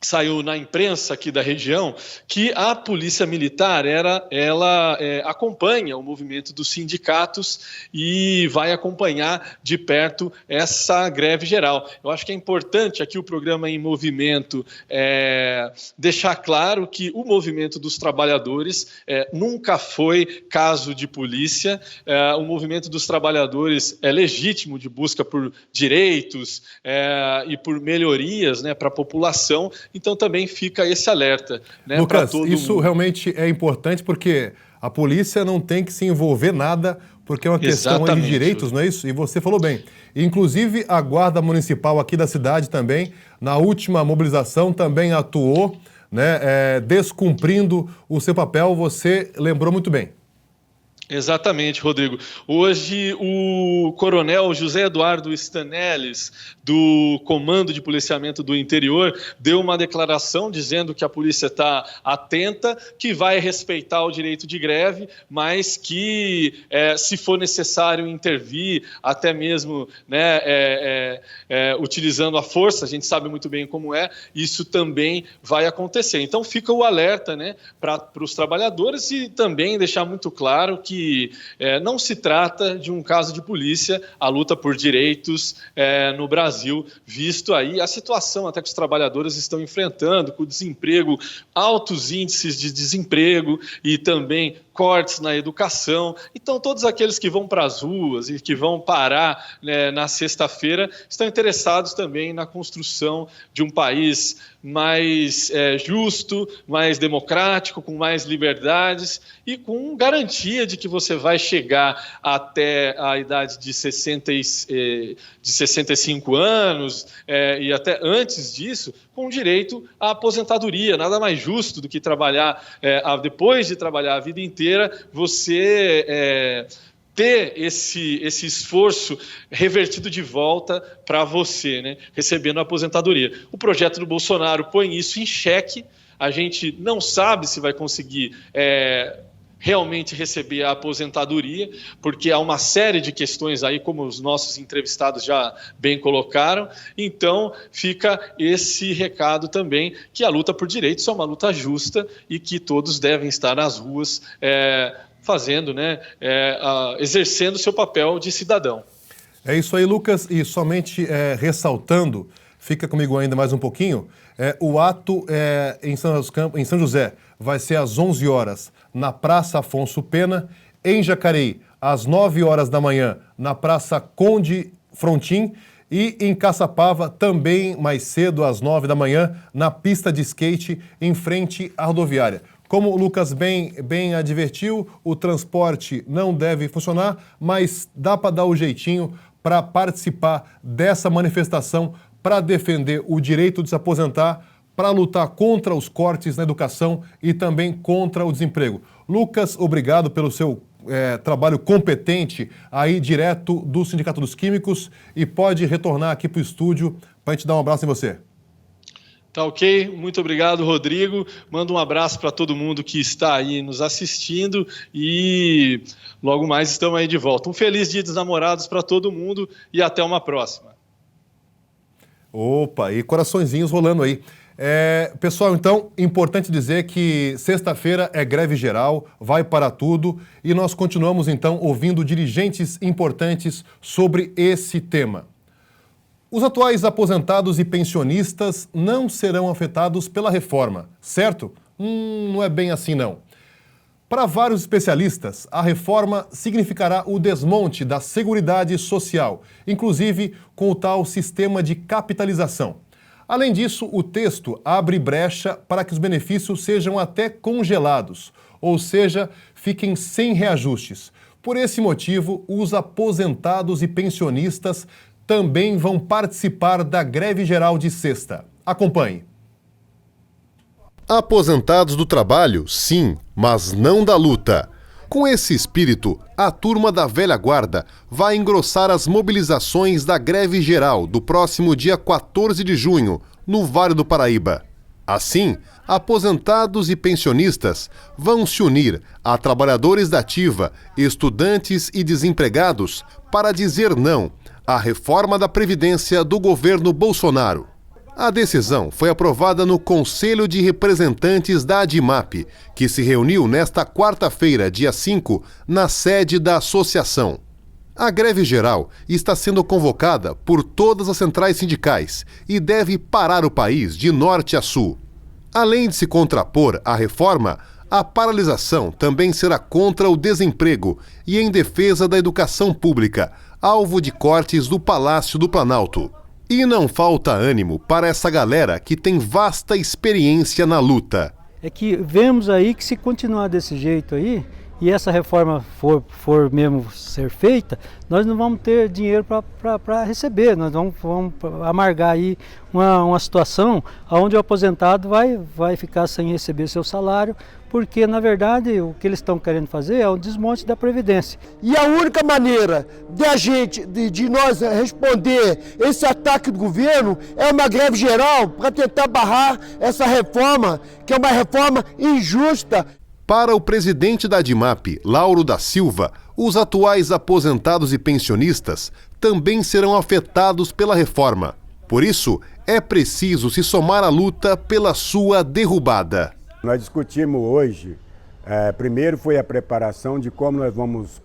saiu na imprensa aqui da região que a Polícia Militar ela acompanha o movimento dos sindicatos e vai acompanhar de perto essa greve geral. Eu acho que é importante aqui o programa Em Movimento deixar claro que o movimento dos trabalhadores nunca foi caso de polícia. O movimento dos trabalhadores é legítimo, de busca por direitos e por melhorias para a população. Então também fica esse alerta. Lucas, isso realmente é importante porque A polícia não tem que se envolver nada, porque é uma questão de direitos, não é isso? E você falou bem. Inclusive, a Guarda Municipal aqui da cidade também, na última mobilização, também atuou, né, descumprindo o seu papel. Você lembrou muito bem. Exatamente, Rodrigo. Hoje, o coronel José Eduardo Stanelles, do Comando de Policiamento do Interior, deu uma declaração dizendo que a polícia está atenta, que vai respeitar o direito de greve, mas que, se for necessário intervir, até mesmo, né, utilizando a força, a gente sabe muito bem como isso também vai acontecer. Então, fica o alerta, né, para os trabalhadores, e também deixar muito claro que não se trata de um caso de polícia, a luta por direitos no Brasil, visto aí a situação até que os trabalhadores estão enfrentando, com o desemprego, altos índices de desemprego e também cortes na educação. Então, todos aqueles que vão para as ruas e que vão parar, né, na sexta-feira estão interessados também na construção de um país mais justo, mais democrático, com mais liberdades e com garantia de que você vai chegar até a idade de 65 anos e até antes disso, com direito à aposentadoria. Nada mais justo do que trabalhar, depois de trabalhar a vida inteira, você ter esse esforço revertido de volta para você, né, recebendo a aposentadoria. O projeto do Bolsonaro põe isso em xeque. A gente não sabe se vai conseguir realmente receber a aposentadoria, porque há uma série de questões aí, como os nossos entrevistados já bem colocaram. Então, fica esse recado também, que a luta por direitos é uma luta justa e que todos devem estar nas ruas fazendo, né, exercendo seu papel de cidadão. É isso aí, Lucas, e somente ressaltando, fica comigo ainda mais um pouquinho, o ato em São José vai ser às 11 horas na Praça Afonso Pena, em Jacareí, às 9 horas da manhã, na Praça Conde Frontin, e em Caçapava, também mais cedo, às 9 da manhã, na pista de skate, em frente à rodoviária. Como o Lucas bem advertiu, o transporte não deve funcionar, mas dá para dar o jeitinho para participar dessa manifestação, para defender o direito de se aposentar, para lutar contra os cortes na educação e também contra o desemprego. Lucas, obrigado pelo seu trabalho competente aí direto do Sindicato dos Químicos, e pode retornar aqui para o estúdio para a gente dar um abraço em você. Tá ok? Muito obrigado, Rodrigo. Manda um abraço para todo mundo que está aí nos assistindo e logo mais estamos aí de volta. Um feliz Dia dos Namorados para todo mundo e até uma próxima. Opa, e coraçõezinhos rolando aí. Pessoal, então, importante dizer que sexta-feira é greve geral, vai para tudo, e nós continuamos então ouvindo dirigentes importantes sobre esse tema. Os atuais aposentados e pensionistas não serão afetados pela reforma, certo? Não é bem assim não. Para vários especialistas, a reforma significará o desmonte da Seguridade Social, inclusive com o tal sistema de capitalização. Além disso, o texto abre brecha para que os benefícios sejam até congelados, ou seja, fiquem sem reajustes. Por esse motivo, os aposentados e pensionistas também vão participar da greve geral de sexta. Acompanhe. Aposentados do trabalho, sim, mas não da luta. Com esse espírito, a turma da velha guarda vai engrossar as mobilizações da greve geral do próximo dia 14 de junho, no Vale do Paraíba. Assim, aposentados e pensionistas vão se unir a trabalhadores da ativa, estudantes e desempregados para dizer não à reforma da Previdência do governo Bolsonaro. A decisão foi aprovada no Conselho de Representantes da ADIMAP, que se reuniu nesta quarta-feira, dia 5, na sede da associação. A greve geral está sendo convocada por todas as centrais sindicais e deve parar o país de norte a sul. Além de se contrapor à reforma, a paralisação também será contra o desemprego e em defesa da educação pública, alvo de cortes do Palácio do Planalto. E não falta ânimo para essa galera que tem vasta experiência na luta. É que vemos aí que se continuar desse jeito aí, e essa reforma for mesmo ser feita, nós não vamos ter dinheiro para receber, nós vamos amargar aí uma situação onde o aposentado vai ficar sem receber seu salário, porque na verdade o que eles estão querendo fazer é um desmonte da Previdência. E a única maneira de nós responder esse ataque do governo é uma greve geral para tentar barrar essa reforma, que é uma reforma injusta. Para o presidente da ADIMAP, Lauro da Silva, os atuais aposentados e pensionistas também serão afetados pela reforma. Por isso, é preciso se somar à luta pela sua derrubada. Nós discutimos hoje, primeiro foi a preparação de como nós vamos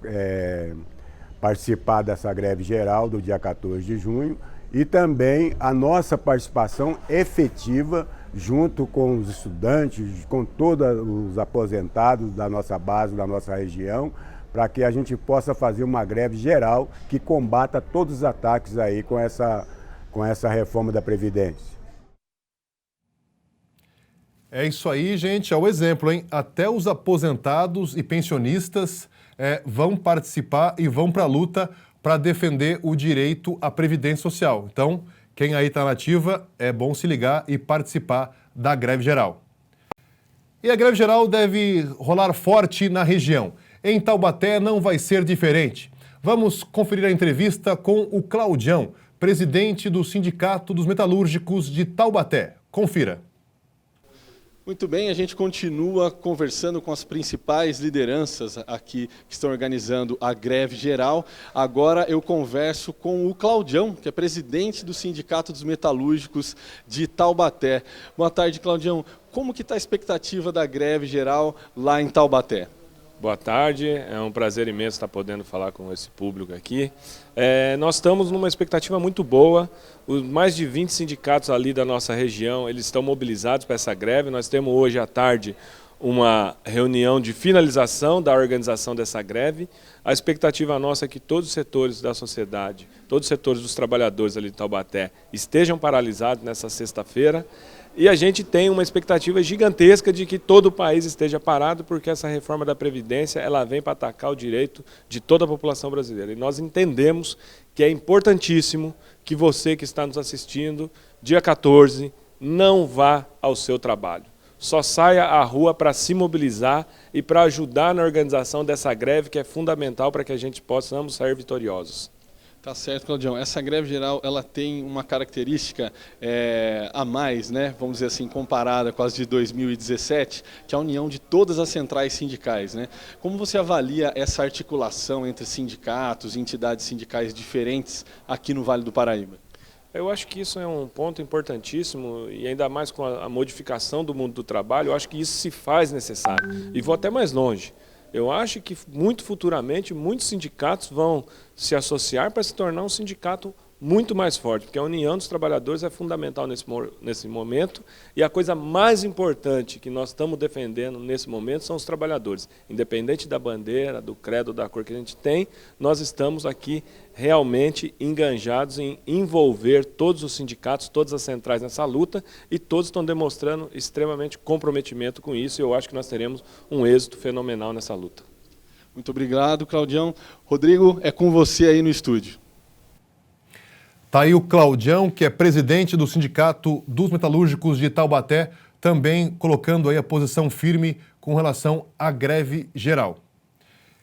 participar dessa greve geral do dia 14 de junho e também a nossa participação efetiva junto com os estudantes, com todos os aposentados da nossa base, da nossa região, para que a gente possa fazer uma greve geral que combata todos os ataques aí com essa reforma da Previdência. É isso aí, gente, é o exemplo, hein? Até os aposentados e pensionistas vão participar e vão para a luta para defender o direito à Previdência Social. Então, quem aí está na ativa, é bom se ligar e participar da greve geral. E a greve geral deve rolar forte na região. Em Taubaté não vai ser diferente. Vamos conferir a entrevista com o Claudião, presidente do Sindicato dos Metalúrgicos de Taubaté. Confira. Muito bem, a gente continua conversando com as principais lideranças aqui que estão organizando a greve geral. Agora eu converso com o Claudião, que é presidente do Sindicato dos Metalúrgicos de Taubaté. Boa tarde, Claudião. Como que está a expectativa da greve geral lá em Taubaté? Boa tarde, é um prazer imenso estar podendo falar com esse público aqui. Nós estamos numa expectativa muito boa, os mais de 20 sindicatos ali da nossa região, eles estão mobilizados para essa greve. Nós temos hoje à tarde uma reunião de finalização da organização dessa greve. A expectativa nossa é que todos os setores da sociedade, todos os setores dos trabalhadores ali de Taubaté estejam paralisados nessa sexta-feira. E a gente tem uma expectativa gigantesca de que todo o país esteja parado, porque essa reforma da Previdência ela vem para atacar o direito de toda a população brasileira. E nós entendemos que é importantíssimo que você que está nos assistindo, dia 14, não vá ao seu trabalho. Só saia à rua para se mobilizar e para ajudar na organização dessa greve, que é fundamental para que a gente possamos sair vitoriosos. Tá certo, Claudião. Essa greve geral ela tem uma característica a mais, né? Vamos dizer assim, comparada com as de 2017, que é a união de todas as centrais sindicais, né? Como você avalia essa articulação entre sindicatos e entidades sindicais diferentes aqui no Vale do Paraíba? Eu acho que isso é um ponto importantíssimo e ainda mais com a modificação do mundo do trabalho, eu acho que isso se faz necessário. E vou até mais longe. Eu acho que muito futuramente muitos sindicatos vão se associar para se tornar um sindicato muito mais forte, porque a união dos trabalhadores é fundamental nesse momento e a coisa mais importante que nós estamos defendendo nesse momento são os trabalhadores. Independente da bandeira, do credo, da cor que a gente tem, nós estamos aqui realmente enganjados em envolver todos os sindicatos, todas as centrais nessa luta e todos estão demonstrando extremamente comprometimento com isso e eu acho que nós teremos um êxito fenomenal nessa luta. Muito obrigado, Claudião. Rodrigo, é com você aí no estúdio. Está aí o Claudião, que é presidente do Sindicato dos Metalúrgicos de Taubaté, também colocando aí a posição firme com relação à greve geral.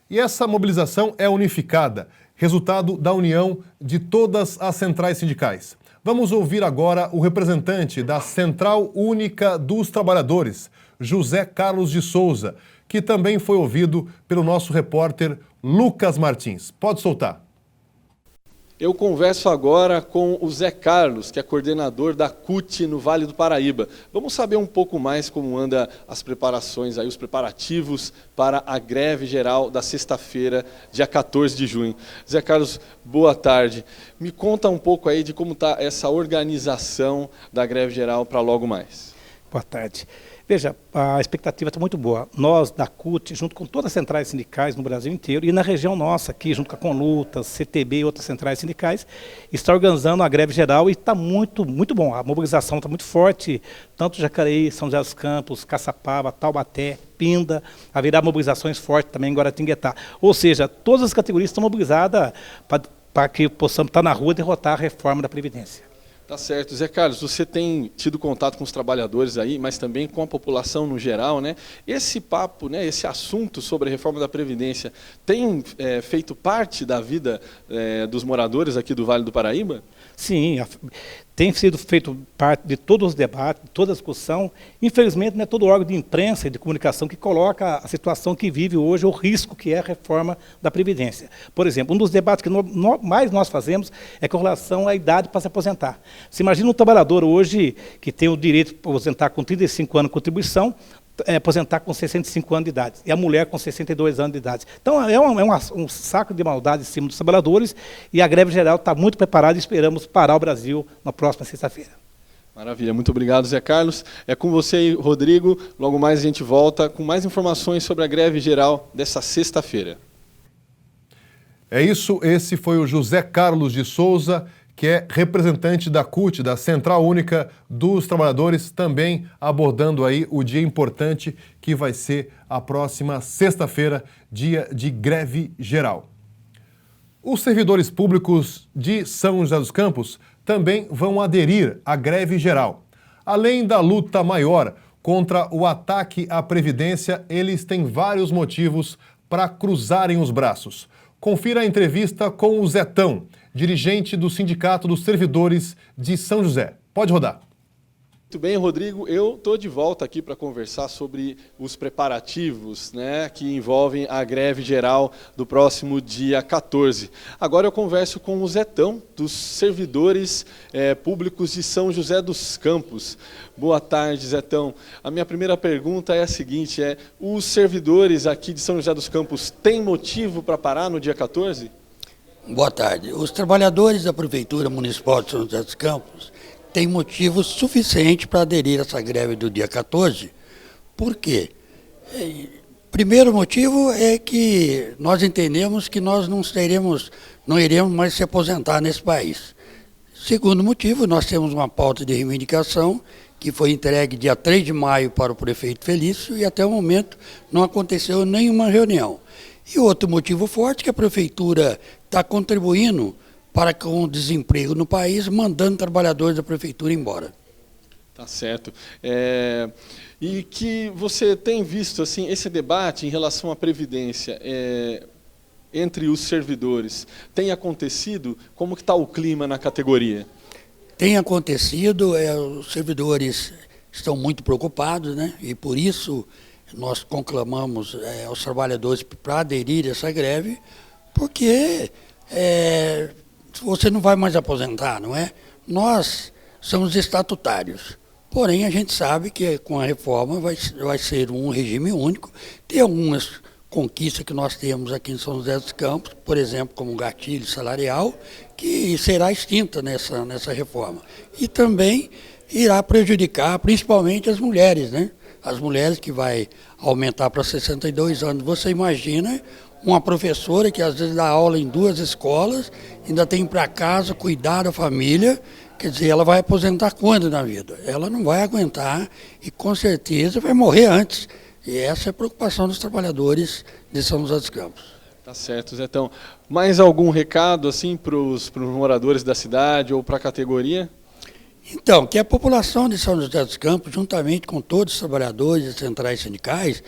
E essa mobilização é unificada, resultado da união de todas as centrais sindicais. Vamos ouvir agora o representante da Central Única dos Trabalhadores, José Carlos de Souza, que também foi ouvido pelo nosso repórter Lucas Martins. Pode soltar. Eu converso agora com o Zé Carlos, que é coordenador da CUT no Vale do Paraíba. Vamos saber um pouco mais como anda as preparações, aí, os preparativos para a greve geral da sexta-feira, dia 14 de junho. Zé Carlos, boa tarde. Me conta um pouco aí de como está essa organização da greve geral para logo mais. Boa tarde. Veja, a expectativa está muito boa. Nós, da CUT, junto com todas as centrais sindicais no Brasil inteiro, e na região nossa aqui, junto com a Conlutas, CTB e outras centrais sindicais, está organizando a greve geral e está muito bom. A mobilização está muito forte, tanto Jacareí, São José dos Campos, Caçapava, Taubaté, Pinda, haverá mobilizações fortes também em Guaratinguetá. Ou seja, todas as categorias estão mobilizadas para que possamos estar na rua e derrotar a reforma da Previdência. Tá certo. Zé Carlos, você tem tido contato com os trabalhadores aí, mas também com a população no geral, né? Esse papo, né, esse assunto sobre a reforma da Previdência tem feito parte da vida dos moradores aqui do Vale do Paraíba? Sim, tem sido feito parte de todos os debates, de toda a discussão. Infelizmente, não é todo órgão de imprensa e de comunicação que coloca a situação que vive hoje, o risco que é a reforma da Previdência. Por exemplo, um dos debates que mais nós fazemos é com relação à idade para se aposentar. Você imagina um trabalhador hoje que tem o direito de aposentar com 35 anos de contribuição, aposentar com 65 anos de idade, e a mulher com 62 anos de idade. Então, é um saco de maldade em cima dos trabalhadores, e a greve geral está muito preparada e esperamos parar o Brasil na próxima sexta-feira. Maravilha, muito obrigado, Zé Carlos. É com você aí, Rodrigo. Logo mais a gente volta com mais informações sobre a greve geral dessa sexta-feira. É isso, esse foi o José Carlos de Souza, que é representante da CUT, da Central Única dos Trabalhadores, também abordando aí o dia importante que vai ser a próxima sexta-feira, dia de greve geral. Os servidores públicos de São José dos Campos também vão aderir à greve geral. Além da luta maior contra o ataque à Previdência, eles têm vários motivos para cruzarem os braços. Confira a entrevista com o Zetão, dirigente do Sindicato dos Servidores de São José. Pode rodar. Muito bem, Rodrigo. Eu estou de volta aqui para conversar sobre os preparativos, né, que envolvem a greve geral do próximo dia 14. Agora eu converso com o Zetão, dos servidores públicos de São José dos Campos. Boa tarde, Zetão. A minha primeira pergunta é a seguinte, os servidores aqui de São José dos Campos têm motivo para parar no dia 14? Boa tarde. Os trabalhadores da Prefeitura Municipal de São José dos Campos têm motivo suficiente para aderir a essa greve do dia 14. Por quê? Primeiro motivo é que nós entendemos que nós não iremos mais se aposentar nesse país. Segundo motivo, nós temos uma pauta de reivindicação que foi entregue dia 3 de maio para o prefeito Felício e até o momento não aconteceu nenhuma reunião. E outro motivo forte é que a prefeitura está contribuindo para com o desemprego no país, mandando trabalhadores da prefeitura embora. Tá certo. E que você tem visto assim, esse debate em relação à Previdência entre os servidores, tem acontecido? Como que está o clima na categoria? Tem acontecido, os servidores estão muito preocupados, né? E por isso nós conclamamos aos trabalhadores para aderir a essa greve, porque você não vai mais aposentar, não é? Nós somos estatutários, porém a gente sabe que com a reforma vai ser um regime único. Tem algumas conquistas que nós temos aqui em São José dos Campos, por exemplo, como o gatilho salarial, que será extinta nessa reforma. E também irá prejudicar principalmente as mulheres, né? As mulheres que vai aumentar para 62 anos. Você imagina uma professora que às vezes dá aula em 2 escolas, ainda tem para casa, cuidar da família, quer dizer, ela vai aposentar quando na vida? Ela não vai aguentar e com certeza vai morrer antes. E essa é a preocupação dos trabalhadores de São José dos Campos. Tá certo, Zetão. Mais algum recado assim para os moradores da cidade ou para a categoria? Então, que a população de São José dos Campos, juntamente com todos os trabalhadores e centrais sindicais,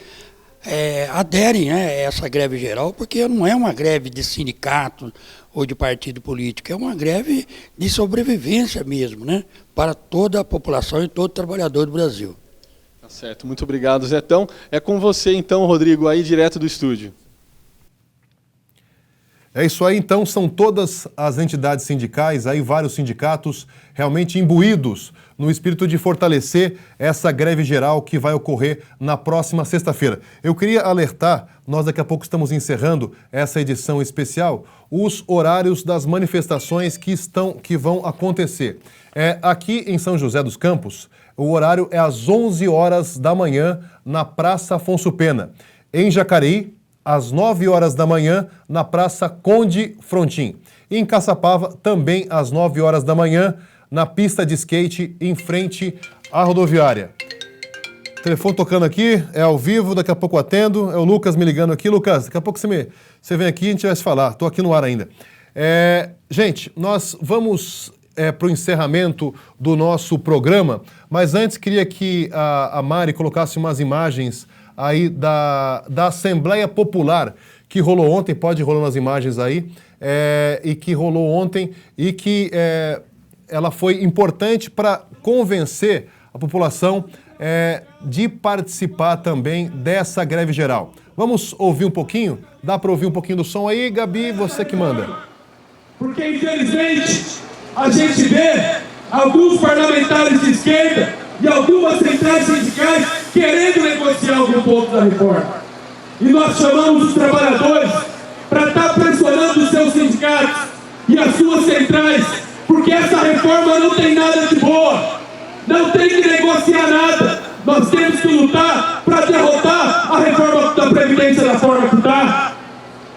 aderem a essa greve geral, porque não é uma greve de sindicato ou de partido político, é uma greve de sobrevivência mesmo, né, para toda a população e todo trabalhador do Brasil. Tá certo, muito obrigado, Zetão. É com você então, Rodrigo, aí direto do estúdio. É isso aí, então, são todas as entidades sindicais, aí vários sindicatos realmente imbuídos no espírito de fortalecer essa greve geral que vai ocorrer na próxima sexta-feira. Eu queria alertar, nós daqui a pouco estamos encerrando essa edição especial, os horários das manifestações que vão acontecer. Aqui em São José dos Campos, O horário é às 11 horas da manhã na Praça Afonso Pena. Em Jacareí, às 9 horas da manhã na Praça Conde Frontin. E em Caçapava, também às 9 horas da manhã, na pista de skate em frente à rodoviária. Telefone tocando aqui, é ao vivo, daqui a pouco eu atendo. É o Lucas me ligando aqui. Lucas, daqui a pouco você vem aqui e a gente vai se falar. Estou aqui no ar ainda. Gente, nós vamos para o encerramento do nosso programa, mas antes queria que a Mari colocasse umas imagens aí da Assembleia Popular que rolou ontem, pode ir rolando as imagens aí, e que rolou ontem e que ela foi importante para convencer a população de participar também dessa greve geral. Vamos ouvir um pouquinho? Dá para ouvir um pouquinho do som aí, Gabi? Você que manda. Porque, infelizmente, a gente vê alguns parlamentares de esquerda e algumas centrais sindicais querendo negociar algum ponto da reforma. E nós chamamos os trabalhadores para estar pressionando os seus sindicatos e as suas centrais, porque essa reforma não tem nada de boa. Não tem que negociar nada. Nós temos que lutar para derrotar a reforma da Previdência da forma que está.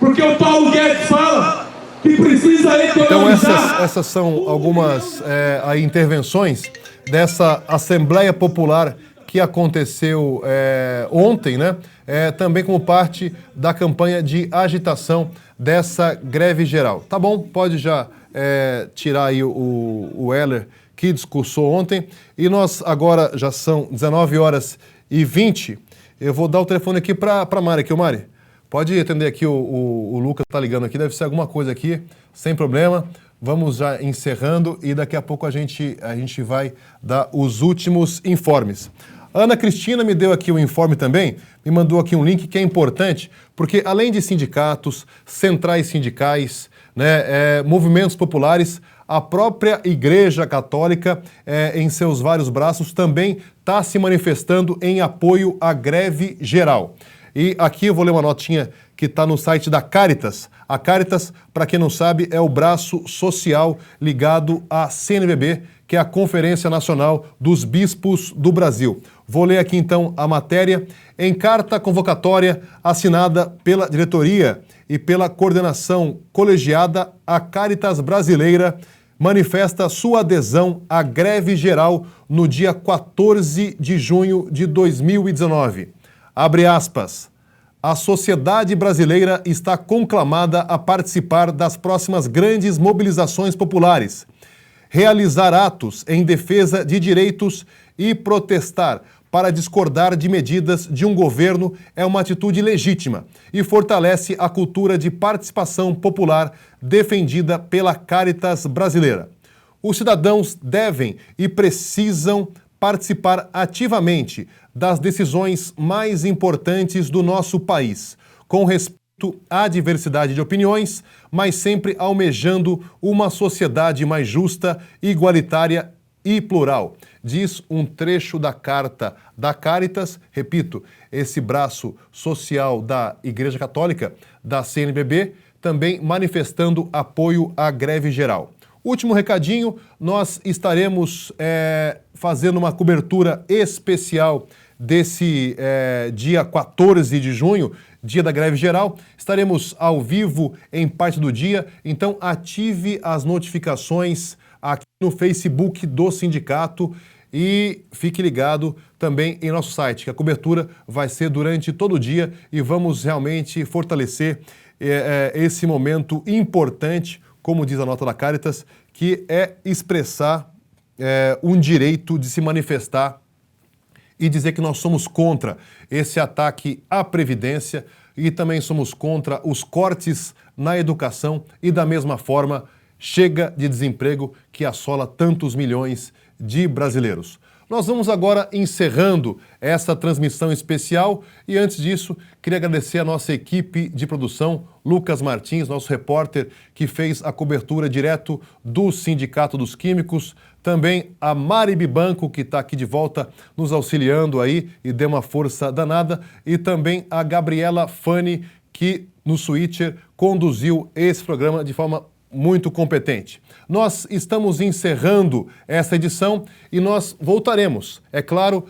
Porque o Paulo Guedes fala que precisa economizar. Então essas são algumas intervenções dessa Assembleia Popular que aconteceu ontem, né? Também como parte da campanha de agitação dessa greve geral. Tá bom, pode já tirar aí o Heller, que discursou ontem. E nós agora já são 19h20. Eu vou dar o telefone aqui para a Mari. Aqui, Mari, pode atender aqui, o Lucas está ligando aqui, deve ser alguma coisa aqui, sem problema. Vamos já encerrando e daqui a pouco a gente vai dar os últimos informes. Ana Cristina me deu aqui o informe também, me mandou aqui um link que é importante, porque além de sindicatos, centrais sindicais, né, movimentos populares, a própria Igreja Católica, em seus vários braços, também está se manifestando em apoio à greve geral. E aqui eu vou ler uma notinha que está no site da Caritas. A Caritas, para quem não sabe, é o braço social ligado à CNBB, que é a Conferência Nacional dos Bispos do Brasil. Vou ler aqui então a matéria. Em carta convocatória assinada pela diretoria e pela coordenação colegiada, a Caritas Brasileira manifesta sua adesão à greve geral no dia 14 de junho de 2019. Abre aspas. A sociedade brasileira está conclamada a participar das próximas grandes mobilizações populares, realizar atos em defesa de direitos e protestar para discordar de medidas de um governo é uma atitude legítima e fortalece a cultura de participação popular defendida pela Caritas Brasileira. Os cidadãos devem e precisam participar ativamente das decisões mais importantes do nosso país, com respeito à diversidade de opiniões, mas sempre almejando uma sociedade mais justa, igualitária e plural. Diz um trecho da carta da Caritas, repito, esse braço social da Igreja Católica, da CNBB, também manifestando apoio à greve geral. Último recadinho, nós estaremos fazendo uma cobertura especial desse dia 14 de junho, dia da greve geral. Estaremos ao vivo em parte do dia, então ative as notificações aqui no Facebook do sindicato e fique ligado também em nosso site, que a cobertura vai ser durante todo o dia e vamos realmente fortalecer esse momento importante, como diz a nota da Caritas, que é expressar um direito de se manifestar e dizer que nós somos contra esse ataque à Previdência e também somos contra os cortes na educação e, da mesma forma, chega de desemprego que assola tantos milhões de brasileiros. Nós vamos agora encerrando essa transmissão especial e antes disso, queria agradecer a nossa equipe de produção, Lucas Martins, nosso repórter que fez a cobertura direto do Sindicato dos Químicos, também a Mari Bibanco, que está aqui de volta nos auxiliando aí e deu uma força danada, e também a Gabriela Fani, que no Switcher conduziu esse programa de forma muito competente. Nós estamos encerrando essa edição e nós voltaremos, é claro,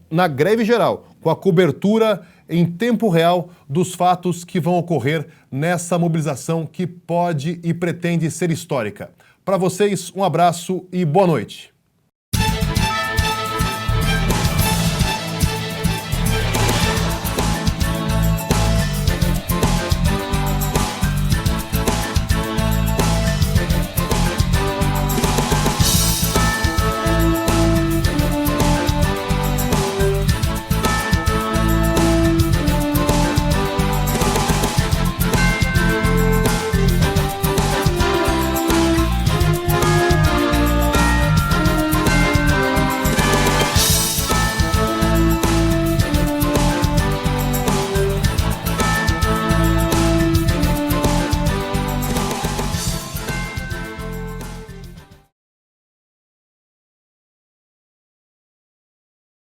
na greve geral, com a cobertura em tempo real dos fatos que vão ocorrer nessa mobilização que pode e pretende ser histórica. Para vocês, um abraço e boa noite.